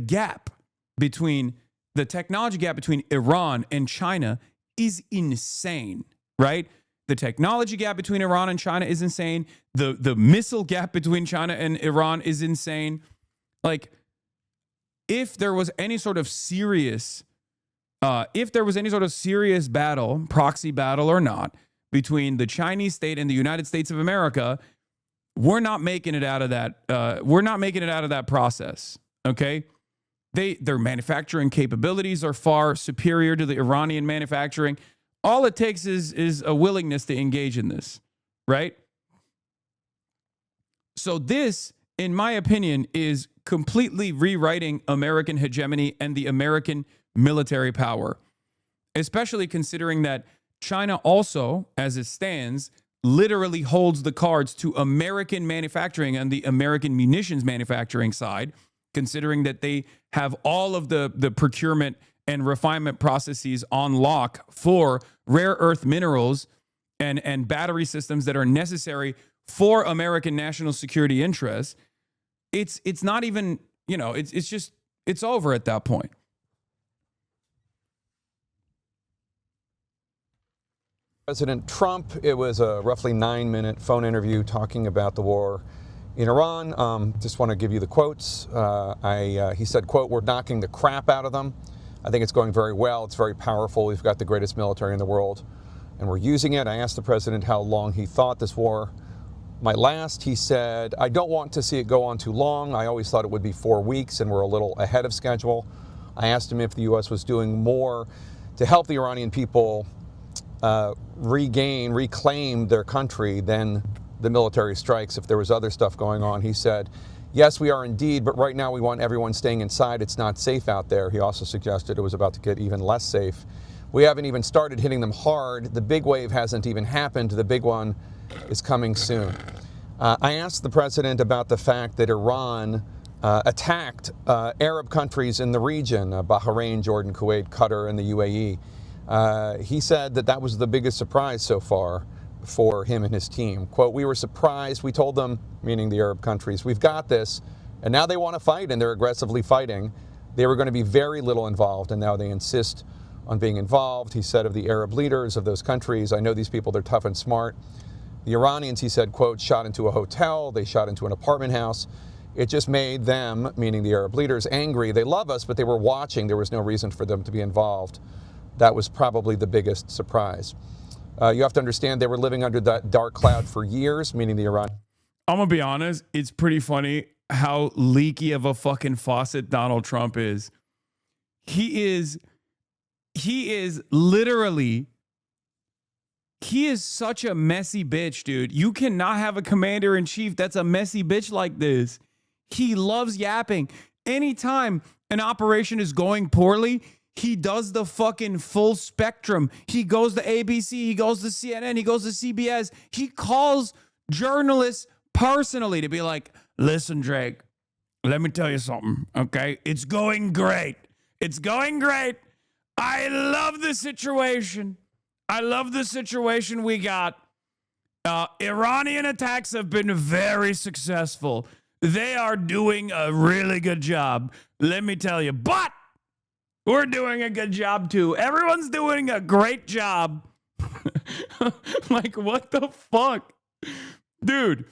technology gap between Iran and China is insane, right? The technology gap between Iran and China is insane. The missile gap between China and Iran is insane. Like, if there was any sort of serious battle, proxy battle or not, between the Chinese state and the United States of America, we're not making it out of that. We're not making it out of that process. Okay, their manufacturing capabilities are far superior to the Iranian manufacturing. All it takes is a willingness to engage in this, right? So this, in my opinion, is completely rewriting American hegemony and the American military power, especially considering that China also, as it stands, literally holds the cards to American manufacturing and the American munitions manufacturing side, considering that they have all of the procurement and refinement processes on lock for rare earth minerals and battery systems that are necessary for American national security interests. It's not even, you know, it's over at that point. President Trump, it was a roughly 9-minute phone interview talking about the war in Iran. Just want to give you the quotes. He said, quote, "We're knocking the crap out of them. I think it's going very well. It's very powerful. We've got the greatest military in the world, and we're using it." I asked the president how long he thought this war might last. He said, "I don't want to see it go on too long. I always thought it would be 4 weeks, and we're a little ahead of schedule." I asked him if the U.S. was doing more to help the Iranian people reclaim their country than the military strikes, if there was other stuff going on. He said, "Yes, we are indeed, but right now we want everyone staying inside. It's not safe out there." He also suggested it was about to get even less safe. "We haven't even started hitting them hard. The big wave hasn't even happened. The big one is coming soon." I asked the president about the fact that Iran attacked Arab countries in the region, Bahrain, Jordan, Kuwait, Qatar, and the UAE. He said that that was the biggest surprise so far for him and his team. Quote, "We were surprised. We told them," meaning the Arab countries, "we've got this." And now they want to fight, and they're aggressively fighting. They were going to be very little involved, and now they insist on being involved. He said of the Arab leaders of those countries, "I know these people, they're tough and smart." The Iranians, he said, quote, "shot into a hotel. They shot into an apartment house. It just made them," meaning the Arab leaders, "angry. They love us, but they were watching. There was no reason for them to be involved." That was probably the biggest surprise. You have to understand they were living under that dark cloud for years, meaning the Iran. I'm going to be honest. It's pretty funny how leaky of a fucking faucet Donald Trump is. He is literally, he is such a messy bitch, dude. You cannot have a commander in chief that's a messy bitch like this. He loves yapping. Anytime an operation is going poorly, he does the fucking full spectrum. He goes to ABC, he goes to CNN, he goes to CBS. He calls journalists personally to be like, "Listen, Drake, let me tell you something, okay? It's going great. It's going great. I love the situation. I love the situation we got. Iranian attacks have been very successful. They are doing a really good job. Let me tell you, but we're doing a good job too. Everyone's doing a great job." Like, what the fuck? Dude,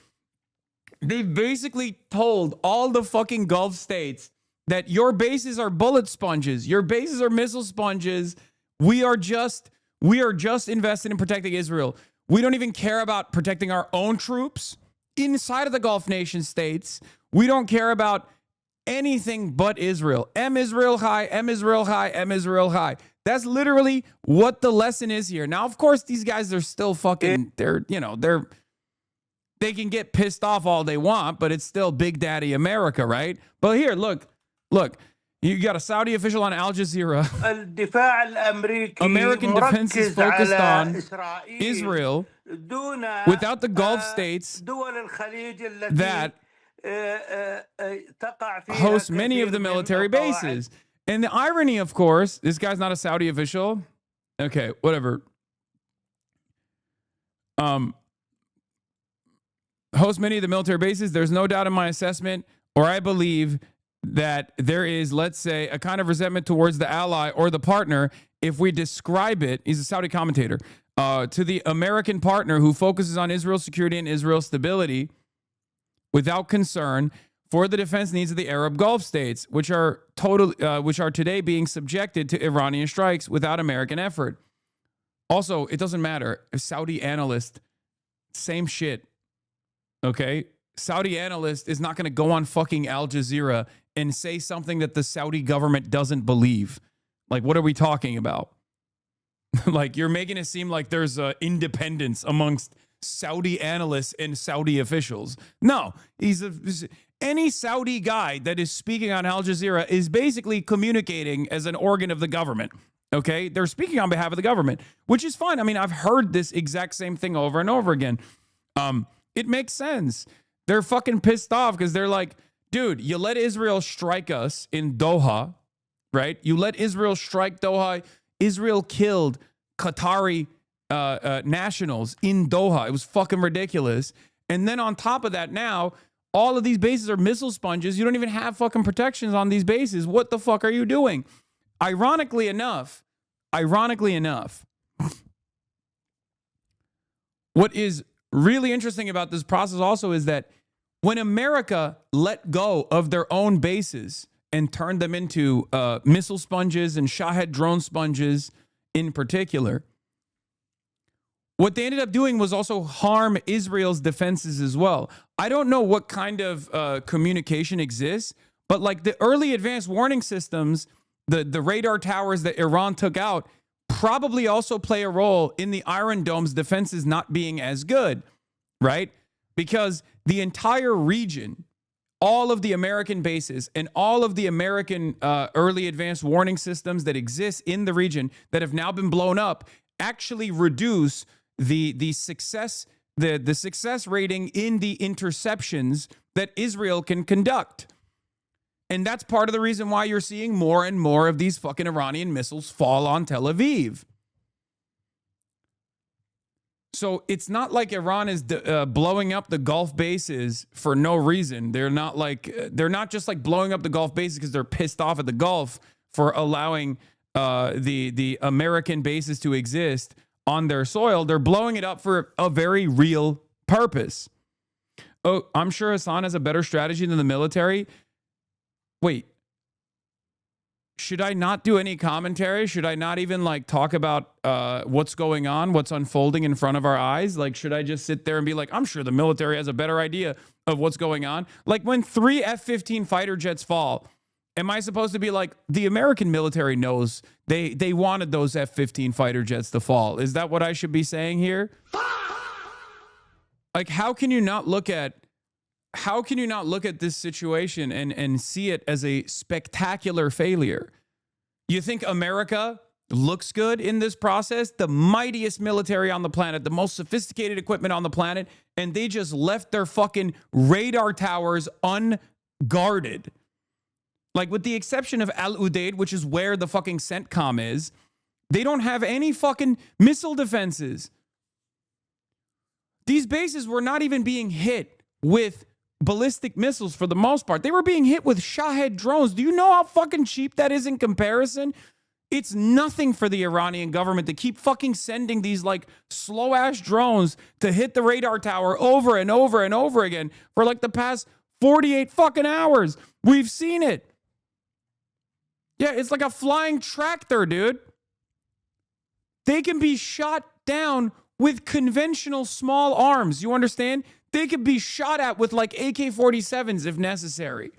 they basically told all the fucking Gulf states that your bases are bullet sponges. Your bases are missile sponges. We are just invested in protecting Israel. We don't even care about protecting our own troops inside of the Gulf nation states. We don't care about anything but Israel. M Israel high, M Israel high, M Israel high. That's literally what the lesson is here. Now, of course, these guys are still fucking, they can get pissed off all they want, but it's still Big Daddy America, right? But here, look, you got a Saudi official on Al Jazeera. American defense is focused on Israel without the Gulf states that host many of the military bases. And the irony, of course, this guy's not a Saudi official. Okay, whatever. Host many of the military bases. There's no doubt in my assessment, or I believe that there is, let's say, a kind of resentment towards the ally or the partner if we describe it, he's a Saudi commentator, to the American partner who focuses on Israel's security and Israel's stability without concern for the defense needs of the Arab Gulf states, which are today being subjected to Iranian strikes without American effort. Also, it doesn't matter. A Saudi analyst, same shit. Okay? Saudi analyst is not going to go on fucking Al Jazeera and say something that the Saudi government doesn't believe. Like, what are we talking about? Like, you're making it seem like there's independence amongst Saudi analysts and Saudi officials. No, any Saudi guy that is speaking on Al Jazeera is basically communicating as an organ of the government. Okay, they're speaking on behalf of the government, which is fine. I mean, I've heard this exact same thing over and over again. It makes sense. They're fucking pissed off because they're like, dude, you let Israel strike us in Doha, right? You let Israel strike Doha. Israel killed Qatari nationals in Doha. It was fucking ridiculous. And then on top of that, now all of these bases are missile sponges. You don't even have fucking protections on these bases. What the fuck are you doing? Ironically enough, what is really interesting about this process also is that when America let go of their own bases and turned them into missile sponges and Shahed drone sponges in particular, what they ended up doing was also harm Israel's defenses as well. I don't know what kind of communication exists, but like the early advanced warning systems, the radar towers that Iran took out probably also play a role in the Iron Dome's defenses not being as good, right? Because the entire region, all of the American bases and all of the American early advanced warning systems that exist in the region that have now been blown up actually reduce the success rating in the interceptions that Israel can conduct. And that's part of the reason why you're seeing more and more of these fucking Iranian missiles fall on Tel Aviv. So it's not like Iran is blowing up the Gulf bases for no reason. They're not just like blowing up the Gulf bases because they're pissed off at the Gulf for allowing the American bases to exist on their soil. They're blowing it up for a very real purpose. Oh, I'm sure Hasan has a better strategy than the military. Wait, should I not do any commentary? Should I not even like talk about what's going on, what's unfolding in front of our eyes? Like, should I just sit there and be like, I'm sure the military has a better idea of what's going on? Like when 3 F-15 fighter jets fall, am I supposed to be like, the American military knows they wanted those F-15 fighter jets to fall? Is that what I should be saying here? Like, how can you not look at this situation and see it as a spectacular failure? You think America looks good in this process? The mightiest military on the planet, the most sophisticated equipment on the planet, and they just left their fucking radar towers unguarded. Like, with the exception of Al Udeid, which is where the fucking CENTCOM is, they don't have any fucking missile defenses. These bases were not even being hit with ballistic missiles for the most part. They were being hit with Shahed drones. Do you know how fucking cheap that is in comparison? It's nothing for the Iranian government to keep fucking sending these like slow ass drones to hit the radar tower over and over and over again for like the past 48 fucking hours. We've seen it. Yeah, it's like a flying tractor, dude. They can be shot down with conventional small arms. You understand? They could be shot at with like AK-47s if necessary.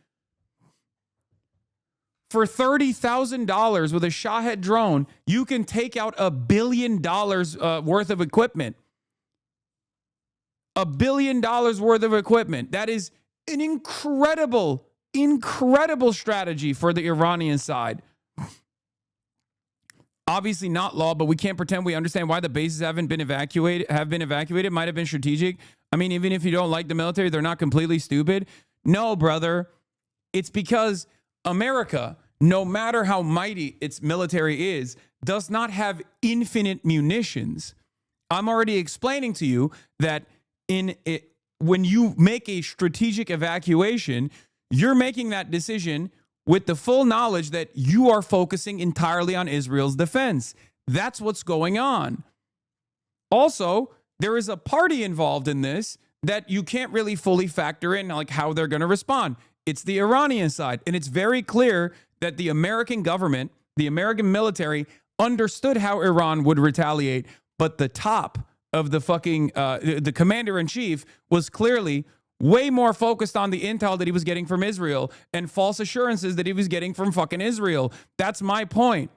For $30,000 with a Shahed drone, you can take out $1 billion worth of equipment. $1 billion worth of equipment. That is an incredible strategy for the Iranian side. Obviously not law, but we can't pretend we understand why the bases have been evacuated. Might have been strategic. I mean, even if you don't like the military, they're not completely stupid. No, brother. It's because America, no matter how mighty its military is, does not have infinite munitions. I'm already explaining to you that when you make a strategic evacuation, you're making that decision with the full knowledge that you are focusing entirely on Israel's defense. That's what's going on. Also, there is a party involved in this that you can't really fully factor in, like how they're going to respond. It's the Iranian side. And it's very clear that the American government, the American military, understood how Iran would retaliate. But the top of the fucking, the commander-in-chief was clearly way more focused on the intel that he was getting from Israel and false assurances that he was getting from fucking Israel. That's my point.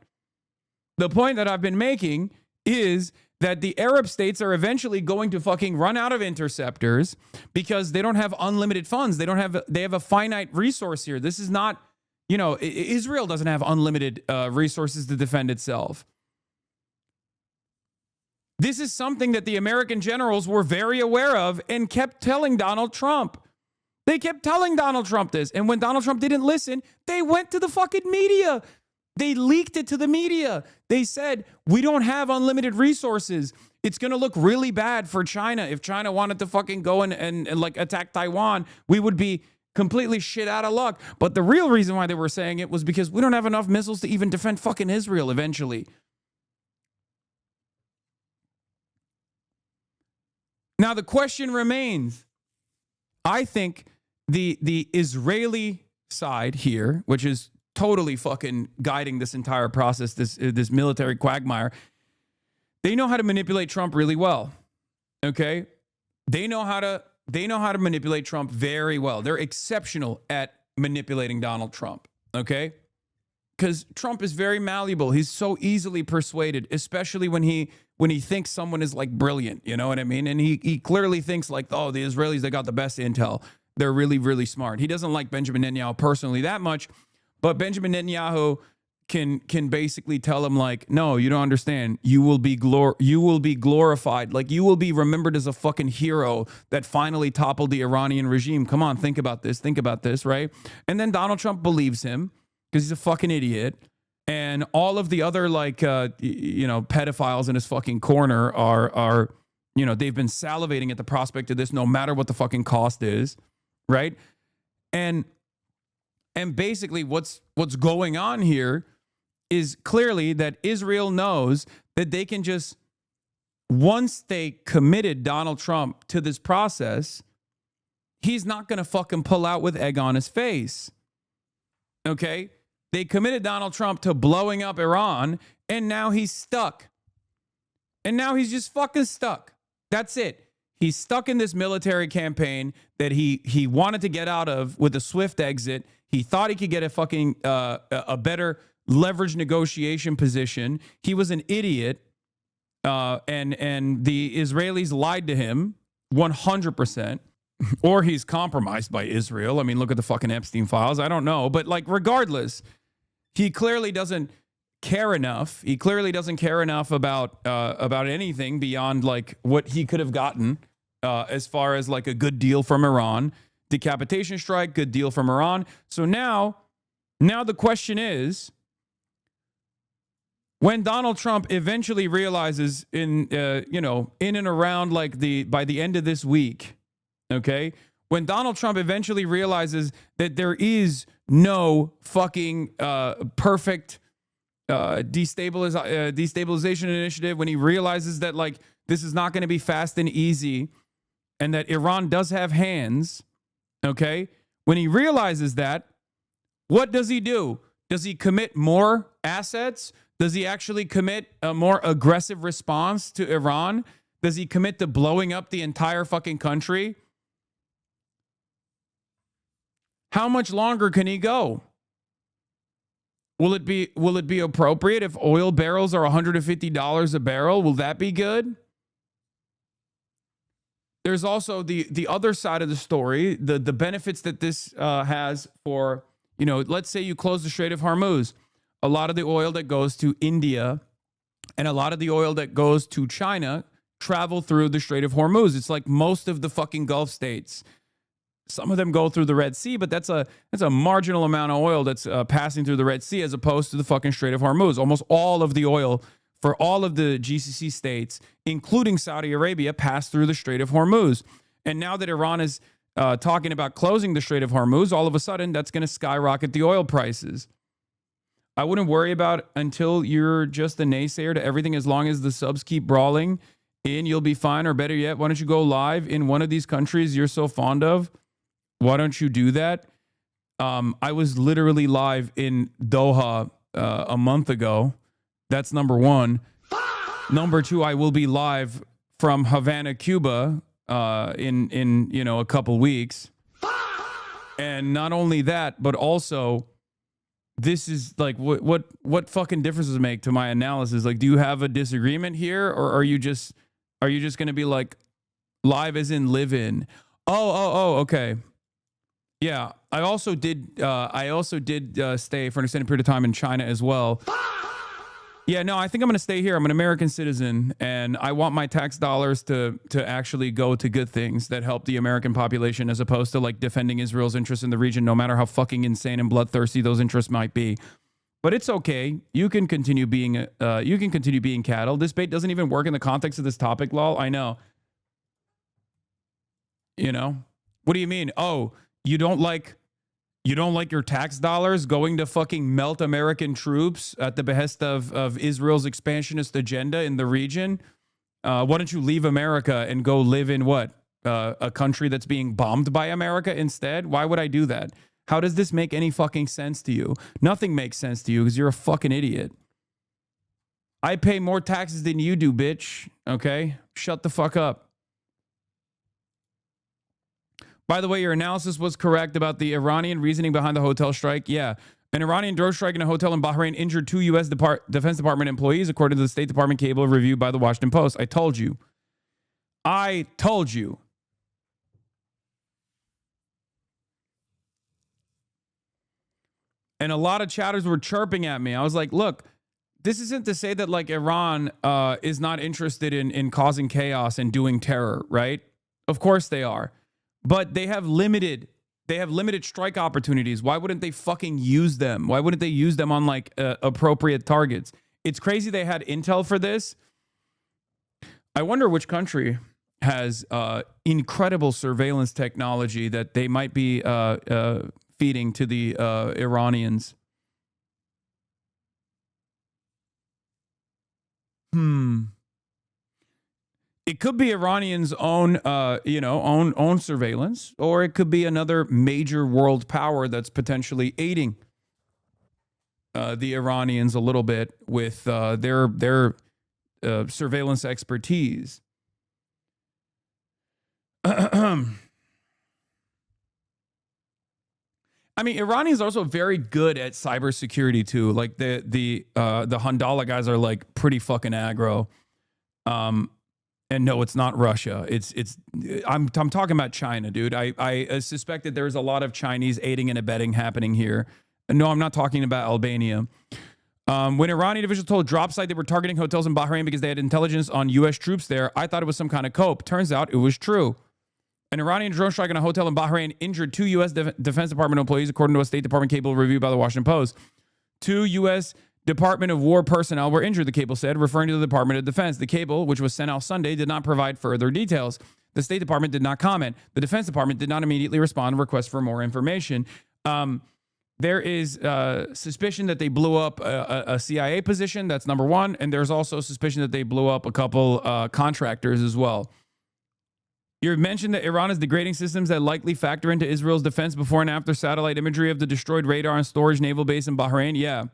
The point that I've been making is that the Arab states are eventually going to fucking run out of interceptors because they don't have unlimited funds. They have a finite resource here. This is not You know, Israel doesn't have unlimited resources to defend itself. This is something that the American generals were very aware of and kept telling Donald Trump. They kept telling Donald Trump this. And when Donald Trump didn't listen, they went to the fucking media. They leaked it to the media. They said, we don't have unlimited resources. It's going to look really bad for China. If China wanted to fucking go and like attack Taiwan, we would be completely shit out of luck. But the real reason why they were saying it was because we don't have enough missiles to even defend fucking Israel eventually. Now, the question remains. I think the Israeli side here, which is totally fucking guiding this entire process, this military quagmire, they know how to manipulate Trump really well. Okay? They know how to manipulate Trump very well. They're exceptional at manipulating Donald Trump. Okay? Because Trump is very malleable. He's so easily persuaded, especially when he thinks someone is like brilliant, you know what I mean? And he clearly thinks like, oh, the Israelis, they got the best intel. They're really, really smart. He doesn't like Benjamin Netanyahu personally that much, but Benjamin Netanyahu can basically tell him like, no, you don't understand. You will be glorified. Like you will be remembered as a fucking hero that finally toppled the Iranian regime. Come on, think about this, right? And then Donald Trump believes him because he's a fucking idiot. And all of the other like pedophiles in his fucking corner are they've been salivating at the prospect of this no matter what the fucking cost is, right? And basically what's going on here is clearly that Israel knows that they can just, once they committed Donald Trump to this process, he's not going to fucking pull out with egg on his face. Okay? They committed Donald Trump to blowing up Iran, and now he's stuck. And now he's just fucking stuck. That's it. He's stuck in this military campaign that he wanted to get out of with a swift exit. He thought he could get a fucking a better leverage negotiation position. He was an idiot, and the Israelis lied to him 100%. Or he's compromised by Israel. I mean, look at the fucking Epstein files. I don't know, but like regardless, he clearly doesn't care enough. He clearly doesn't care enough about anything beyond like what he could have gotten as far as like a good deal from Iran. Decapitation strike, good deal from Iran. So now the question is, when Donald Trump eventually realizes in and around like by the end of this week, okay, when Donald Trump eventually realizes that there is no fucking perfect destabilization initiative, when he realizes that like this is not going to be fast and easy and that Iran does have hands, okay, when he realizes that, what does he do? Does he commit more assets? Does he actually commit a more aggressive response to Iran? Does he commit to blowing up the entire fucking country? How much longer can he go? Will it be appropriate if oil barrels are $150 a barrel? Will that be good? There's also the other side of the story, the benefits that this has for, let's say you close the Strait of Hormuz. A lot of the oil that goes to India and a lot of the oil that goes to China travel through the Strait of Hormuz. It's like most of the fucking Gulf states. Some of them go through the Red Sea, but that's a marginal amount of oil that's passing through the Red Sea as opposed to the fucking Strait of Hormuz. Almost all of the oil for all of the GCC states, including Saudi Arabia, pass through the Strait of Hormuz. And now that Iran is talking about closing the Strait of Hormuz, all of a sudden that's going to skyrocket the oil prices. I wouldn't worry about until you're just a naysayer to everything. As long as the subs keep brawling in, you'll be fine. Or better yet, why don't you go live in one of these countries you're so fond of? Why don't you do that? I was literally live in Doha a month ago. That's number one. Number two, I will be live from Havana, Cuba in a couple weeks. And not only that, but also this is like what fucking difference does it make to my analysis? Like, do you have a disagreement here, or are you just going to be like live as in live in? Oh, okay. Yeah, I also did stay for an extended period of time in China as well. Yeah, no, I think I'm going to stay here. I'm an American citizen, and I want my tax dollars to actually go to good things that help the American population, as opposed to like defending Israel's interests in the region, no matter how fucking insane and bloodthirsty those interests might be. But it's okay. You can continue being cattle. This bait doesn't even work in the context of this topic, lol. I know. You know, what do you mean? Oh, you don't like your tax dollars going to fucking melt American troops at the behest of Israel's expansionist agenda in the region? Why don't you leave America and go live in what? A country that's being bombed by America instead? Why would I do that? How does this make any fucking sense to you? Nothing makes sense to you because you're a fucking idiot. I pay more taxes than you do, bitch. Okay? Shut the fuck up. By the way, your analysis was correct about the Iranian reasoning behind the hotel strike. Yeah. An Iranian drone strike in a hotel in Bahrain injured 2 U.S. Defense Department employees, according to the State Department cable reviewed by the Washington Post. I told you. I told you. And a lot of chatters were chirping at me. I was like, look, this isn't to say that like Iran is not interested in causing chaos and doing terror, right? Of course they are. But they have limited strike opportunities. Why wouldn't they fucking use them? Why wouldn't they use them on like appropriate targets? It's crazy they had intel for this. I wonder which country has incredible surveillance technology that they might be feeding to the Iranians. It could be Iranians' own surveillance, or it could be another major world power that's potentially aiding the Iranians a little bit with their surveillance expertise. I mean, Iranians are also very good at cybersecurity too. Like the Handala guys are like pretty fucking aggro. And no, it's not Russia. I'm talking about China, dude. I suspect that there's a lot of Chinese aiding and abetting happening here. No, I'm not talking about Albania. When Iranian officials told Dropsite they were targeting hotels in Bahrain because they had intelligence on U.S. troops there, I thought it was some kind of cope. Turns out it was true. An Iranian drone strike on a hotel in Bahrain injured 2 U.S. Defense Department employees, according to a State Department cable review by the Washington Post. 2 U.S. Department of War personnel were injured, the cable said, referring to the Department of Defense. The cable, which was sent out Sunday, did not provide further details. The State Department did not comment. The Defense Department did not immediately respond to requests for more information. There is suspicion that they blew up a CIA position. That's number one. And there's also suspicion that they blew up a couple contractors as well. You mentioned that Iran is degrading systems that likely factor into Israel's defense before and after satellite imagery of the destroyed radar and storage naval base in Bahrain. Yeah.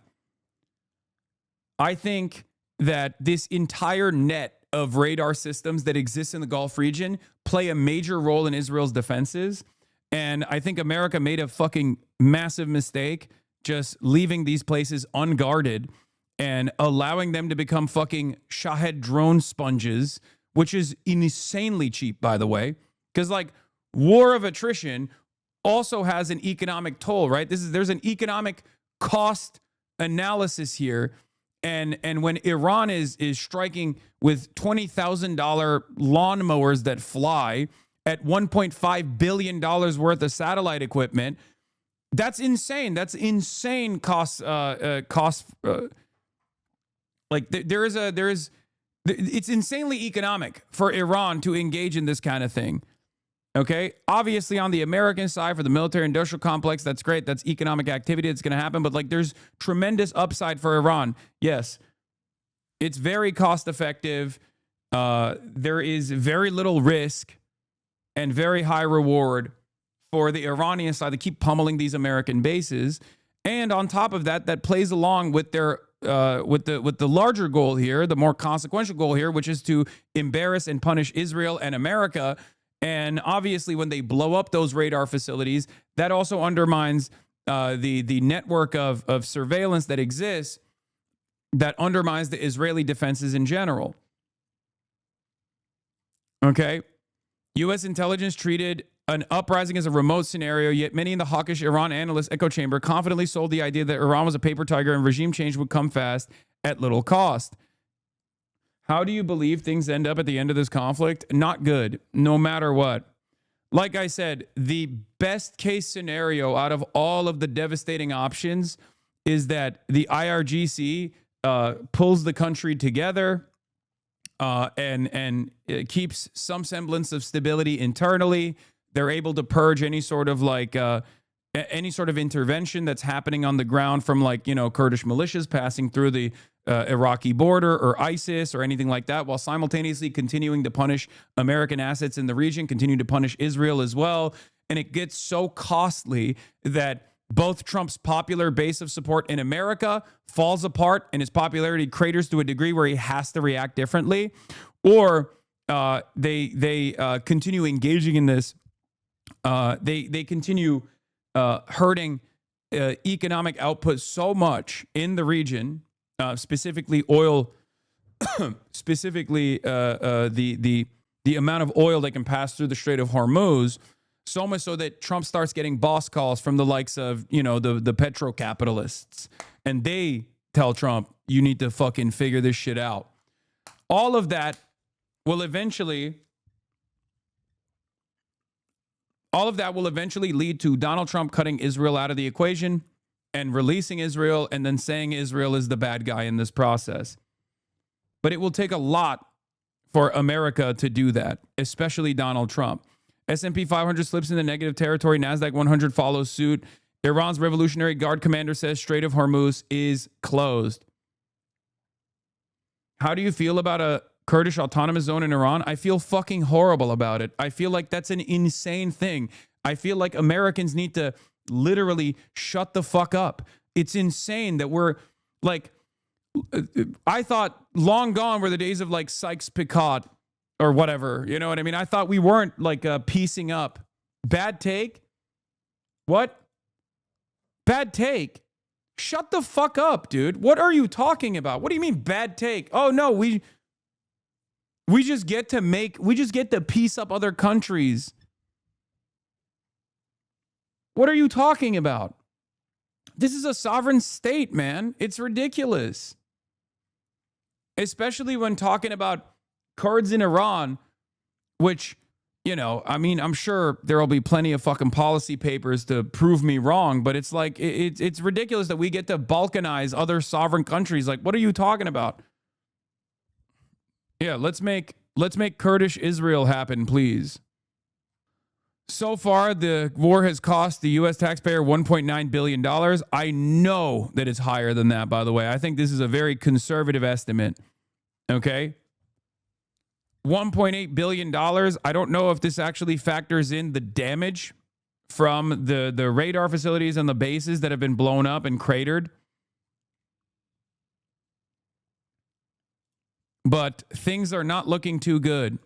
I think that this entire net of radar systems that exists in the Gulf region play a major role in Israel's defenses. And I think America made a fucking massive mistake just leaving these places unguarded and allowing them to become fucking Shahed drone sponges, which is insanely cheap, by the way. Because like war of attrition also has an economic toll, right? There's an economic cost analysis here. And when Iran is striking with $20,000 lawnmowers that fly at $1.5 billion worth of satellite equipment, that's insane. That's insane cost. It's insanely economic for Iran to engage in this kind of thing. Okay, obviously on the American side for the military industrial complex, that's great. That's economic activity that's going to happen. But like there's tremendous upside for Iran. Yes, it's very cost effective. There is very little risk and very high reward for the Iranian side to keep pummeling these American bases. And on top of that, that plays along with their with the larger goal here, the more consequential goal here, which is to embarrass and punish Israel and America. And obviously, when they blow up those radar facilities, that also undermines the network of surveillance that exists, that undermines the Israeli defenses in general. Okay, U.S. intelligence treated An uprising is a remote scenario, yet many in the hawkish Iran analyst echo chamber confidently sold the idea that Iran was a paper tiger and regime change would come fast at little cost. How do you believe things end up at the end of this conflict? Not good, no matter what. Like I said, the best case scenario out of all of the devastating options is that the IRGC pulls the country together and it keeps some semblance of stability internally. They're able to purge any sort of any sort of intervention that's happening on the ground from Kurdish militias passing through the Iraqi border or ISIS or anything like that, while simultaneously continuing to punish American assets in the region, continue to punish Israel as well. And it gets so costly that both Trump's popular base of support in America falls apart and his popularity craters to a degree where he has to react differently, or they continue engaging in this. They continue hurting economic output so much in the region, specifically oil, specifically the amount of oil that can pass through the Strait of Hormuz, so much so that Trump starts getting boss calls from the likes of, the petro capitalists. And they tell Trump, you need to fucking figure this shit out. All of that will eventually lead to Donald Trump cutting Israel out of the equation and releasing Israel and then saying Israel is the bad guy in this process. But it will take a lot for America to do that, especially Donald Trump. S&P 500 slips into negative territory. NASDAQ 100 follows suit. Iran's Revolutionary Guard commander says Strait of Hormuz is closed. How do you feel about a Kurdish autonomous zone in Iran? I feel fucking horrible about it. I feel like that's an insane thing. I feel like Americans need to literally shut the fuck up. It's insane that we're I thought long gone were the days of Sykes-Picot or whatever. You know what I mean? I thought we weren't piecing up. Bad take? What? Bad take? Shut the fuck up, dude. What are you talking about? What do you mean bad take? Oh no, we just get to piece up other countries. What are you talking about? This is a sovereign state, man. It's ridiculous. Especially when talking about Kurds in Iran, which, I'm sure there will be plenty of fucking policy papers to prove me wrong, but it's it's ridiculous that we get to balkanize other sovereign countries. What are you talking about? Yeah, let's make Kurdish Israel happen, please. So far, the war has cost the U.S. taxpayer $1.9 billion. I know that it's higher than that, by the way. I think this is a very conservative estimate. Okay? $1.8 billion. I don't know if this actually factors in the damage from the radar facilities and the bases that have been blown up and cratered. But things are not looking too good.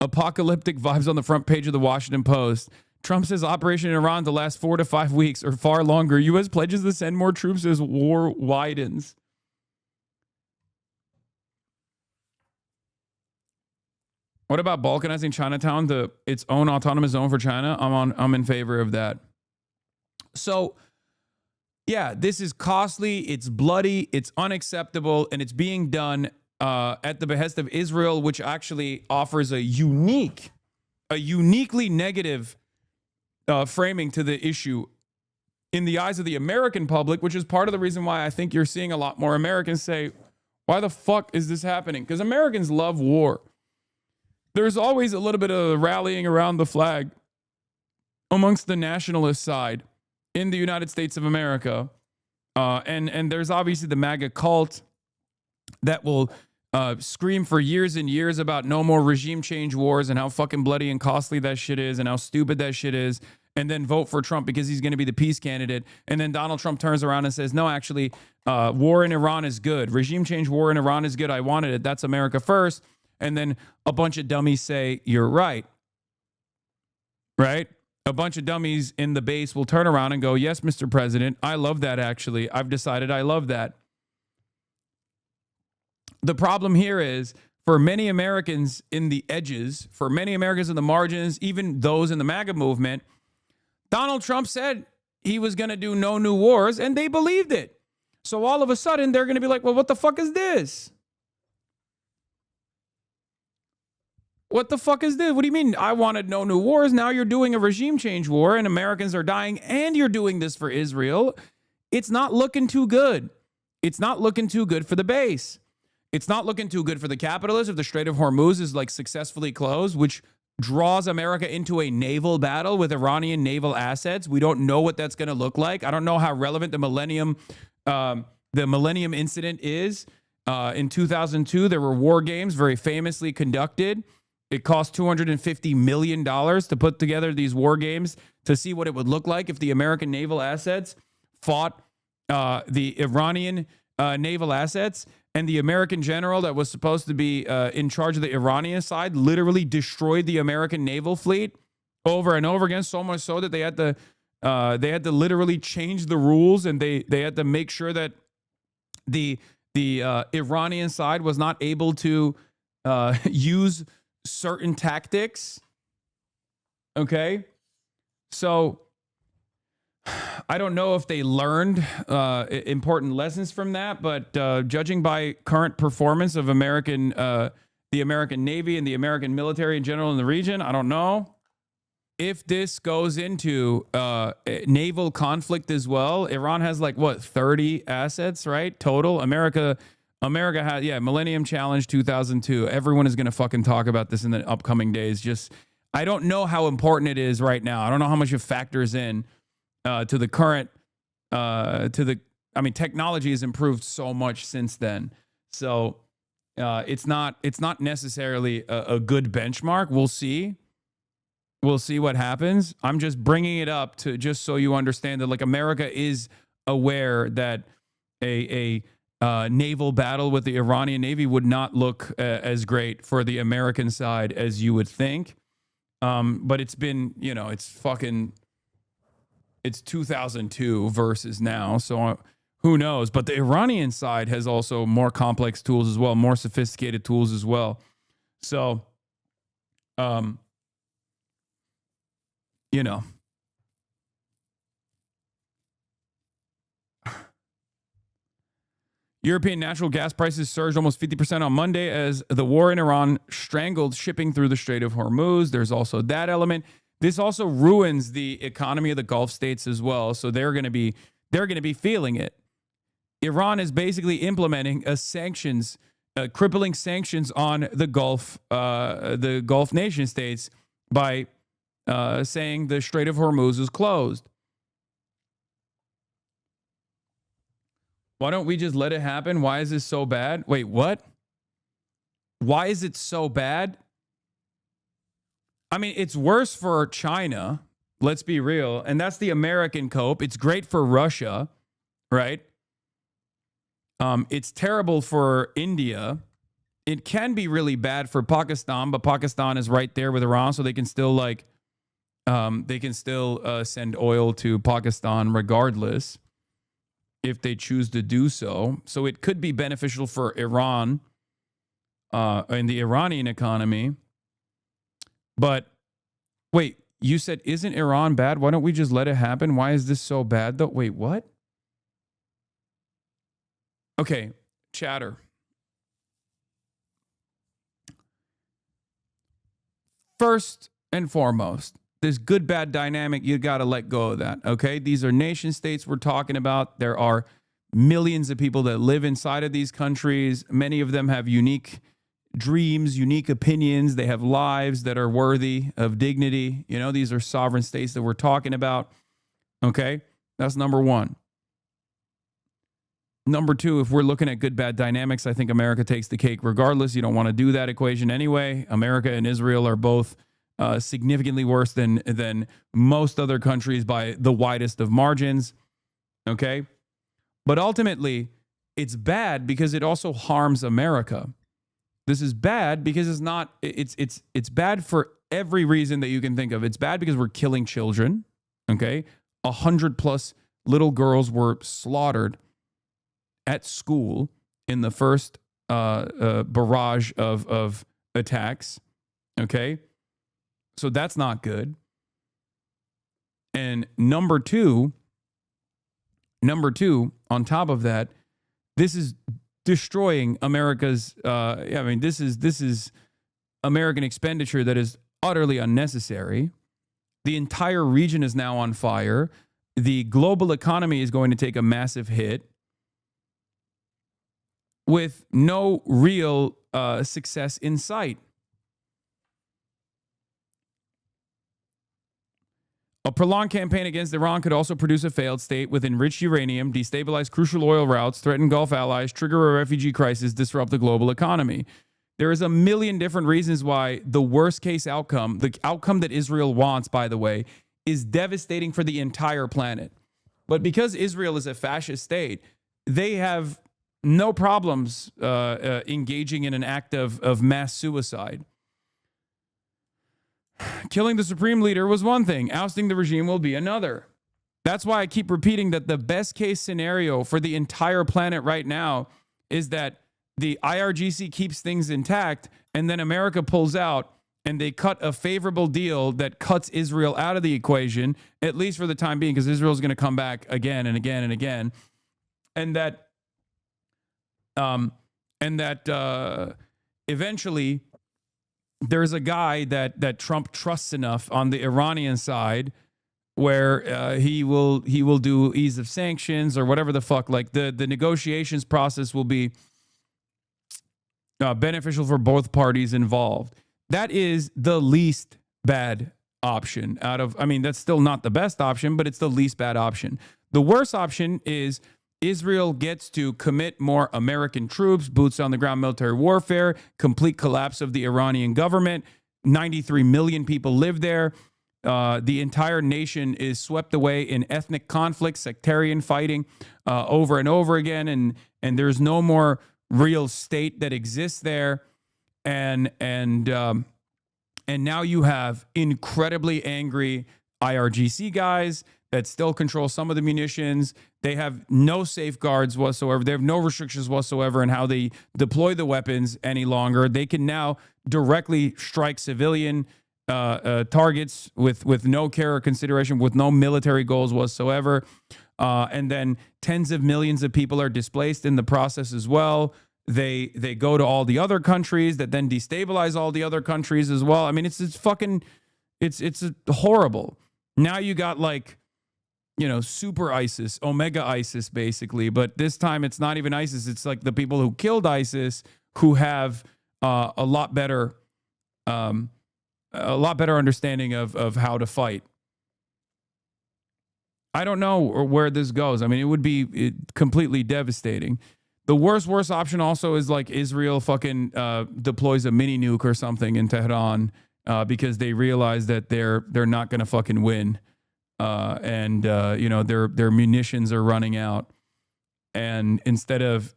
Apocalyptic vibes on the front page of the Washington Post. Trump says operation in Iran to last 4 to 5 weeks or far longer. U.S. pledges to send more troops as war widens. What about balkanizing Chinatown to its own autonomous zone for China? I'm in favor of that. So, yeah, this is costly, it's bloody, it's unacceptable, and it's being done at the behest of Israel, which actually offers a uniquely negative framing to the issue in the eyes of the American public, which is part of the reason why I think you're seeing a lot more Americans say, why the fuck is this happening? Because Americans love war. There's always a little bit of rallying around the flag amongst the nationalist side in the United States of America. And there's obviously the MAGA cult that will scream for years and years about no more regime change wars and how fucking bloody and costly that shit is and how stupid that shit is, and then vote for Trump because he's going to be the peace candidate. And then Donald Trump turns around and says, no, actually, war in Iran is good. Regime change war in Iran is good. I wanted it. That's America first. And then a bunch of dummies say, you're right. Right? A bunch of dummies in the base will turn around and go, yes, Mr. President, I love that, actually. I've decided I love that. The problem here is for many Americans in the edges, for many Americans in the margins, even those in the MAGA movement, Donald Trump said he was going to do no new wars, and they believed it. So all of a sudden, they're going to be like, well, what the fuck is this? What the fuck is this? What do you mean I wanted no new wars? Now you're doing a regime change war and Americans are dying and you're doing this for Israel. It's not looking too good. It's not looking too good for the base. It's not looking too good for the capitalists if the Strait of Hormuz is like successfully closed, which draws America into a naval battle with Iranian naval assets. We don't know what that's going to look like. I don't know how relevant the Millennium incident is. In 2002, there were war games very famously conducted. It cost $250 million to put together these war games to see what it would look like if the American naval assets fought the Iranian naval assets. And the American general that was supposed to be in charge of the Iranian side literally destroyed the American naval fleet over and over again, so much so that they had to literally change the rules, and they had to make sure that the Iranian side was not able to use certain tactics. Okay, so I don't know if they learned important lessons from that, but judging by current performance of the American Navy and the American military in general in the region, I don't know if this goes into naval conflict as well. Iran has like what, 30 assets, right? Total. America had, Millennium Challenge 2002. Everyone is going to fucking talk about this in the upcoming days. Just, I don't know how important it is right now. I don't know how much it factors in to the current, technology has improved so much since then. So it's not necessarily a good benchmark. We'll see. We'll see what happens. I'm just bringing it up to just so you understand that like America is aware that a naval battle with the Iranian Navy would not look as great for the American side as you would think. But it's been, it's 2002 versus now. So who knows? But the Iranian side has also more complex tools as well, more sophisticated tools as well. So, European natural gas prices surged almost 50% on Monday as the war in Iran strangled shipping through the Strait of Hormuz. There's also that element. This also ruins the economy of the Gulf states as well. So they're going to be feeling it. Iran is basically implementing crippling sanctions on the Gulf nation states by saying the Strait of Hormuz is closed. Why don't we just let it happen? Why is this so bad? Wait, what? Why is it so bad? I mean, it's worse for China. Let's be real. And that's the American cope. It's great for Russia, right? It's terrible for India. It can be really bad for Pakistan, but Pakistan is right there with Iran, so they can still send oil to Pakistan regardless if they choose to do so. So it could be beneficial for Iran and the Iranian economy. But wait, you said, isn't Iran bad? Why don't we just let it happen? Why is this so bad though? Wait, what? Okay, chatter. First and foremost, this good-bad dynamic, you got to let go of that, okay? These are nation states we're talking about. There are millions of people that live inside of these countries. Many of them have unique dreams, unique opinions. They have lives that are worthy of dignity. These are sovereign states that we're talking about, okay? That's number one. Number two, if we're looking at good-bad dynamics, I think America takes the cake regardless. You don't want to do that equation anyway. America and Israel are both significantly worse than most other countries by the widest of margins, okay? But ultimately, it's bad because it also harms America. This is bad because it's bad for every reason that you can think of. It's bad because we're killing children, okay? 100+ little girls were slaughtered at school in the first barrage of attacks. Okay, so that's not good. And number two, on top of that, this is destroying America's. This is American expenditure that is utterly unnecessary. The entire region is now on fire. The global economy is going to take a massive hit with no real success in sight. A prolonged campaign against Iran could also produce a failed state with enriched uranium, destabilize crucial oil routes, threaten Gulf allies, trigger a refugee crisis, disrupt the global economy. There is a million different reasons why the worst case outcome, the outcome that Israel wants, by the way, is devastating for the entire planet. But because Israel is a fascist state, they have no problems engaging in an act of mass suicide. Killing the supreme leader was one thing. Ousting the regime will be another. That's why I keep repeating that the best case scenario for the entire planet right now is that the IRGC keeps things intact and then America pulls out and they cut a favorable deal that cuts Israel out of the equation, at least for the time being, because Israel is going to come back again and again and again. And that eventually there's a guy that Trump trusts enough on the Iranian side where he will do ease of sanctions or whatever the fuck. Like the negotiations process will be beneficial for both parties involved. That is the least bad option out of, I mean, that's still not the best option, but it's the least bad option. The worst option is Israel gets to commit more American troops, boots on the ground military warfare, complete collapse of the Iranian government. 93 million people live there. The entire nation is swept away in ethnic conflict, sectarian fighting over and over again. And there's no more real state that exists there. And now you have incredibly angry IRGC guys that still control some of the munitions. They have no safeguards whatsoever. They have no restrictions whatsoever in how they deploy the weapons any longer. They can now directly strike civilian targets with no care or consideration, with no military goals whatsoever. And then tens of millions of people are displaced in the process as well. They go to all the other countries that then destabilize all the other countries as well. I mean, it's horrible. Now you got like, super ISIS, Omega ISIS, basically. But this time it's not even ISIS. It's like the people who killed ISIS who have a lot better understanding of how to fight. I don't know where this goes. I mean, it would be completely devastating. The worst option also is like Israel fucking deploys a mini nuke or something in Tehran because they realize that they're not going to fucking win. Their munitions are running out, and instead of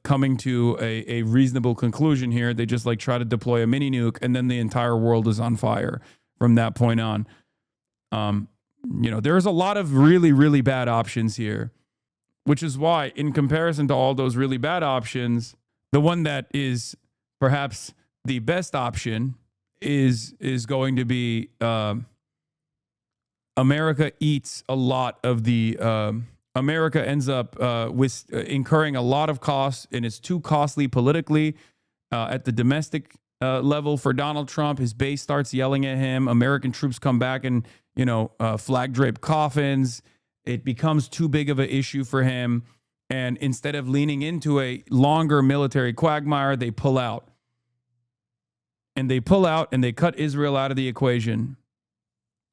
coming to a reasonable conclusion here, they just like try to deploy a mini nuke, and then the entire world is on fire from that point on. There's a lot of really, really bad options here, which is why, in comparison to all those really bad options, the one that is perhaps the best option is going to be America eats a lot of the America ends up with incurring a lot of costs, and it's too costly politically at the domestic level for Donald Trump. His base starts yelling at him. American troops come back and flag draped coffins. It becomes too big of an issue for him, and instead of leaning into a longer military quagmire, they pull out. And they pull out and they cut Israel out of the equation.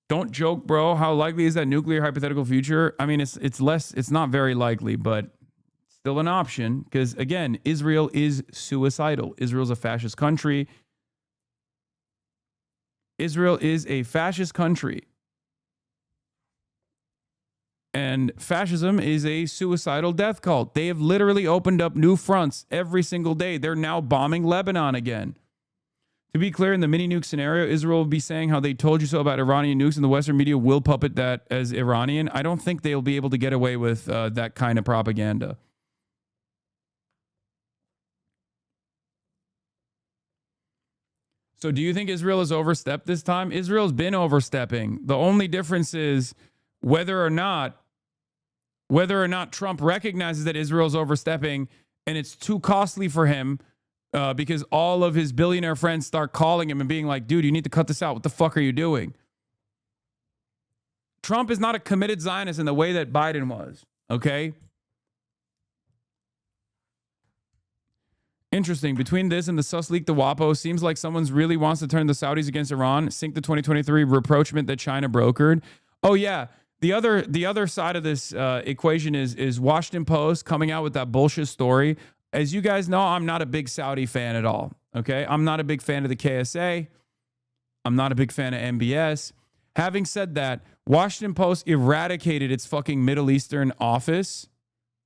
Don't joke, bro. How likely is that nuclear hypothetical future? I mean, it's not very likely, but still an option because, again, Israel is suicidal. Israel's a fascist country. Israel is a fascist country. And fascism is a suicidal death cult. They have literally opened up new fronts every single day. They're now bombing Lebanon again. To be clear, in the mini nuke scenario, Israel will be saying how they told you so about Iranian nukes, and the Western media will puppet that as Iranian. I don't think they'll be able to get away with that kind of propaganda. So do you think Israel has overstepped this time? Israel's been overstepping. The only difference is whether or not Trump recognizes that Israel's overstepping and it's too costly for him because all of his billionaire friends start calling him and being like, dude, you need to cut this out. What the fuck are you doing? Trump is not a committed Zionist in the way that Biden was, okay? Interesting. Between this and the sus leak, the WAPO, seems like someone's really wants to turn the Saudis against Iran, sink the 2023 rapprochement that China brokered. Oh, yeah. The other side of this equation is Washington Post coming out with that bullshit story. As you guys know, I'm not a big Saudi fan at all, okay? I'm not a big fan of the KSA. I'm not a big fan of MBS. Having said that, Washington Post eradicated its fucking Middle Eastern office,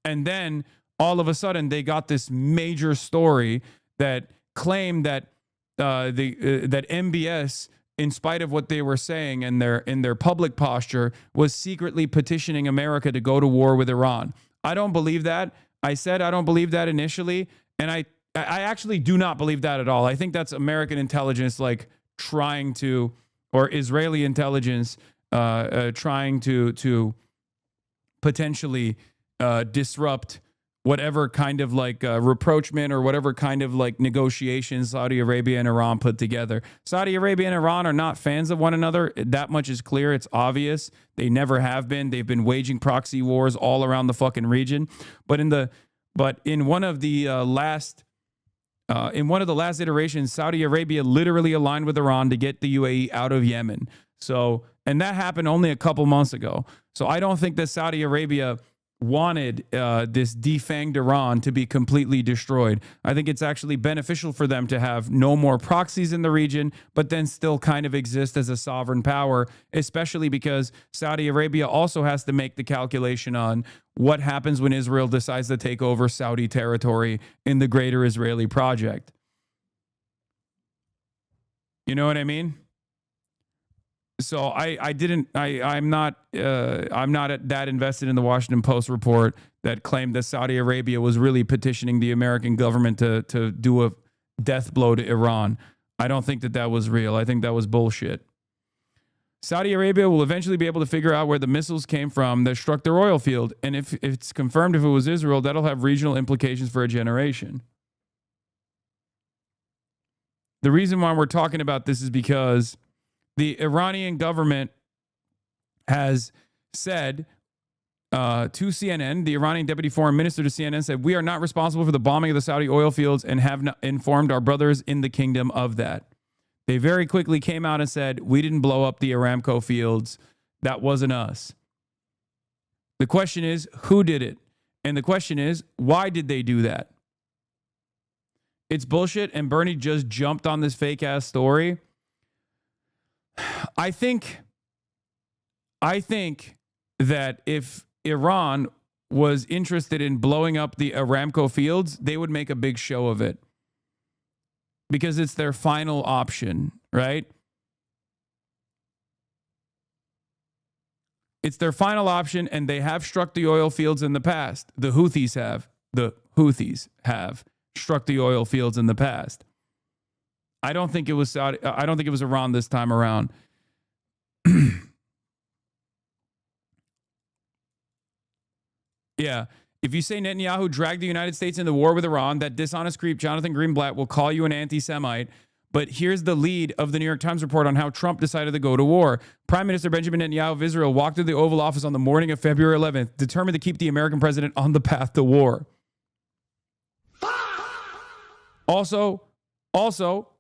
and then all of a sudden they got this major story that claimed that that MBS, in spite of what they were saying in their public posture, was secretly petitioning America to go to war with Iran. I don't believe that. I said I don't believe that initially, and I actually do not believe that at all. I think that's American intelligence like trying to, or Israeli intelligence trying to potentially disrupt whatever kind of like rapprochement or whatever kind of like negotiations Saudi Arabia and Iran put together. Saudi Arabia and Iran are not fans of one another. That much is clear. It's obvious. They never have been. They've been waging proxy wars all around the fucking region. But in one of the last iterations, Saudi Arabia literally aligned with Iran to get the UAE out of Yemen. So, and that happened only a couple months ago. So I don't think that Saudi Arabia wanted this defanged Iran to be completely destroyed. I think it's actually beneficial for them to have no more proxies in the region, but then still kind of exist as a sovereign power, especially because Saudi Arabia also has to make the calculation on what happens when Israel decides to take over Saudi territory in the greater Israeli project. You know what I mean? So I'm not that invested in the Washington Post report that claimed that Saudi Arabia was really petitioning the American government to do a death blow to Iran. I don't think that was real. I think that was bullshit. Saudi Arabia will eventually be able to figure out where the missiles came from that struck their oil field. And if it's confirmed if it was Israel, that'll have regional implications for a generation. The reason why we're talking about this is because the Iranian government has said to CNN, the Iranian deputy foreign minister to CNN said, "We are not responsible for the bombing of the Saudi oil fields and have not informed our brothers in the kingdom of that." They very quickly came out and said, "We didn't blow up the Aramco fields. That wasn't us." The question is, who did it? And the question is, why did they do that? It's bullshit, and Bernie just jumped on this fake-ass story. I think that if Iran was interested in blowing up the Aramco fields, they would make a big show of it because it's their final option, right? It's their final option, and they have struck the oil fields in the past. The Houthis have struck the oil fields in the past. I don't think it was Iran this time around. Yeah. If you say Netanyahu dragged the United States into war with Iran, that dishonest creep Jonathan Greenblatt will call you an anti-Semite. But here's the lead of the New York Times report on how Trump decided to go to war. Prime Minister Benjamin Netanyahu of Israel walked through the Oval Office on the morning of February 11th, determined to keep the American president on the path to war. Also,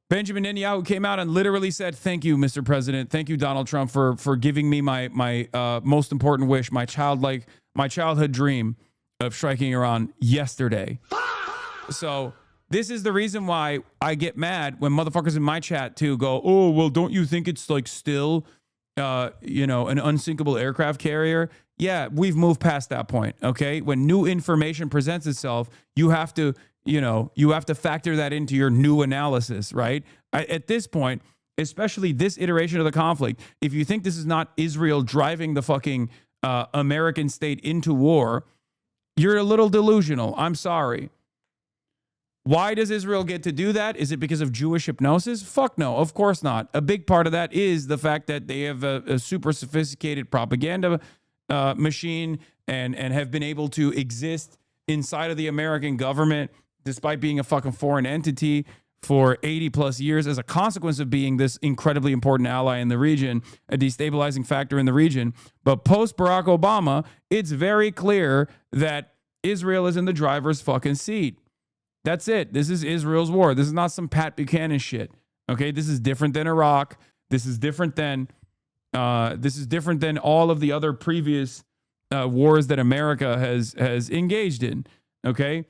Benjamin Netanyahu came out and literally said, "Thank you, Mr. President. Thank you, Donald Trump, for giving me my most important wish, my childhood dream of striking Iran yesterday." So this is the reason why I get mad when motherfuckers in my chat too go, "Oh, well, don't you think it's like still, an unsinkable aircraft carrier?" Yeah, we've moved past that point. Okay, when new information presents itself, you have to factor that into your new analysis, right? At this point, especially this iteration of the conflict, if you think this is not Israel driving the fucking American state into war, you're a little delusional. I'm sorry. Why does Israel get to do that? Is it because of Jewish hypnosis? Fuck no, of course not. A big part of that is the fact that they have a super sophisticated propaganda machine and have been able to exist inside of the American government despite being a fucking foreign entity for 80 plus years as a consequence of being this incredibly important ally in the region, a destabilizing factor in the region. But post Barack Obama, it's very clear that Israel is in the driver's fucking seat. That's it. This is Israel's war. This is not some Pat Buchanan shit. Okay, this is different than Iraq. This is different than all of the other previous wars that America has engaged in. Okay,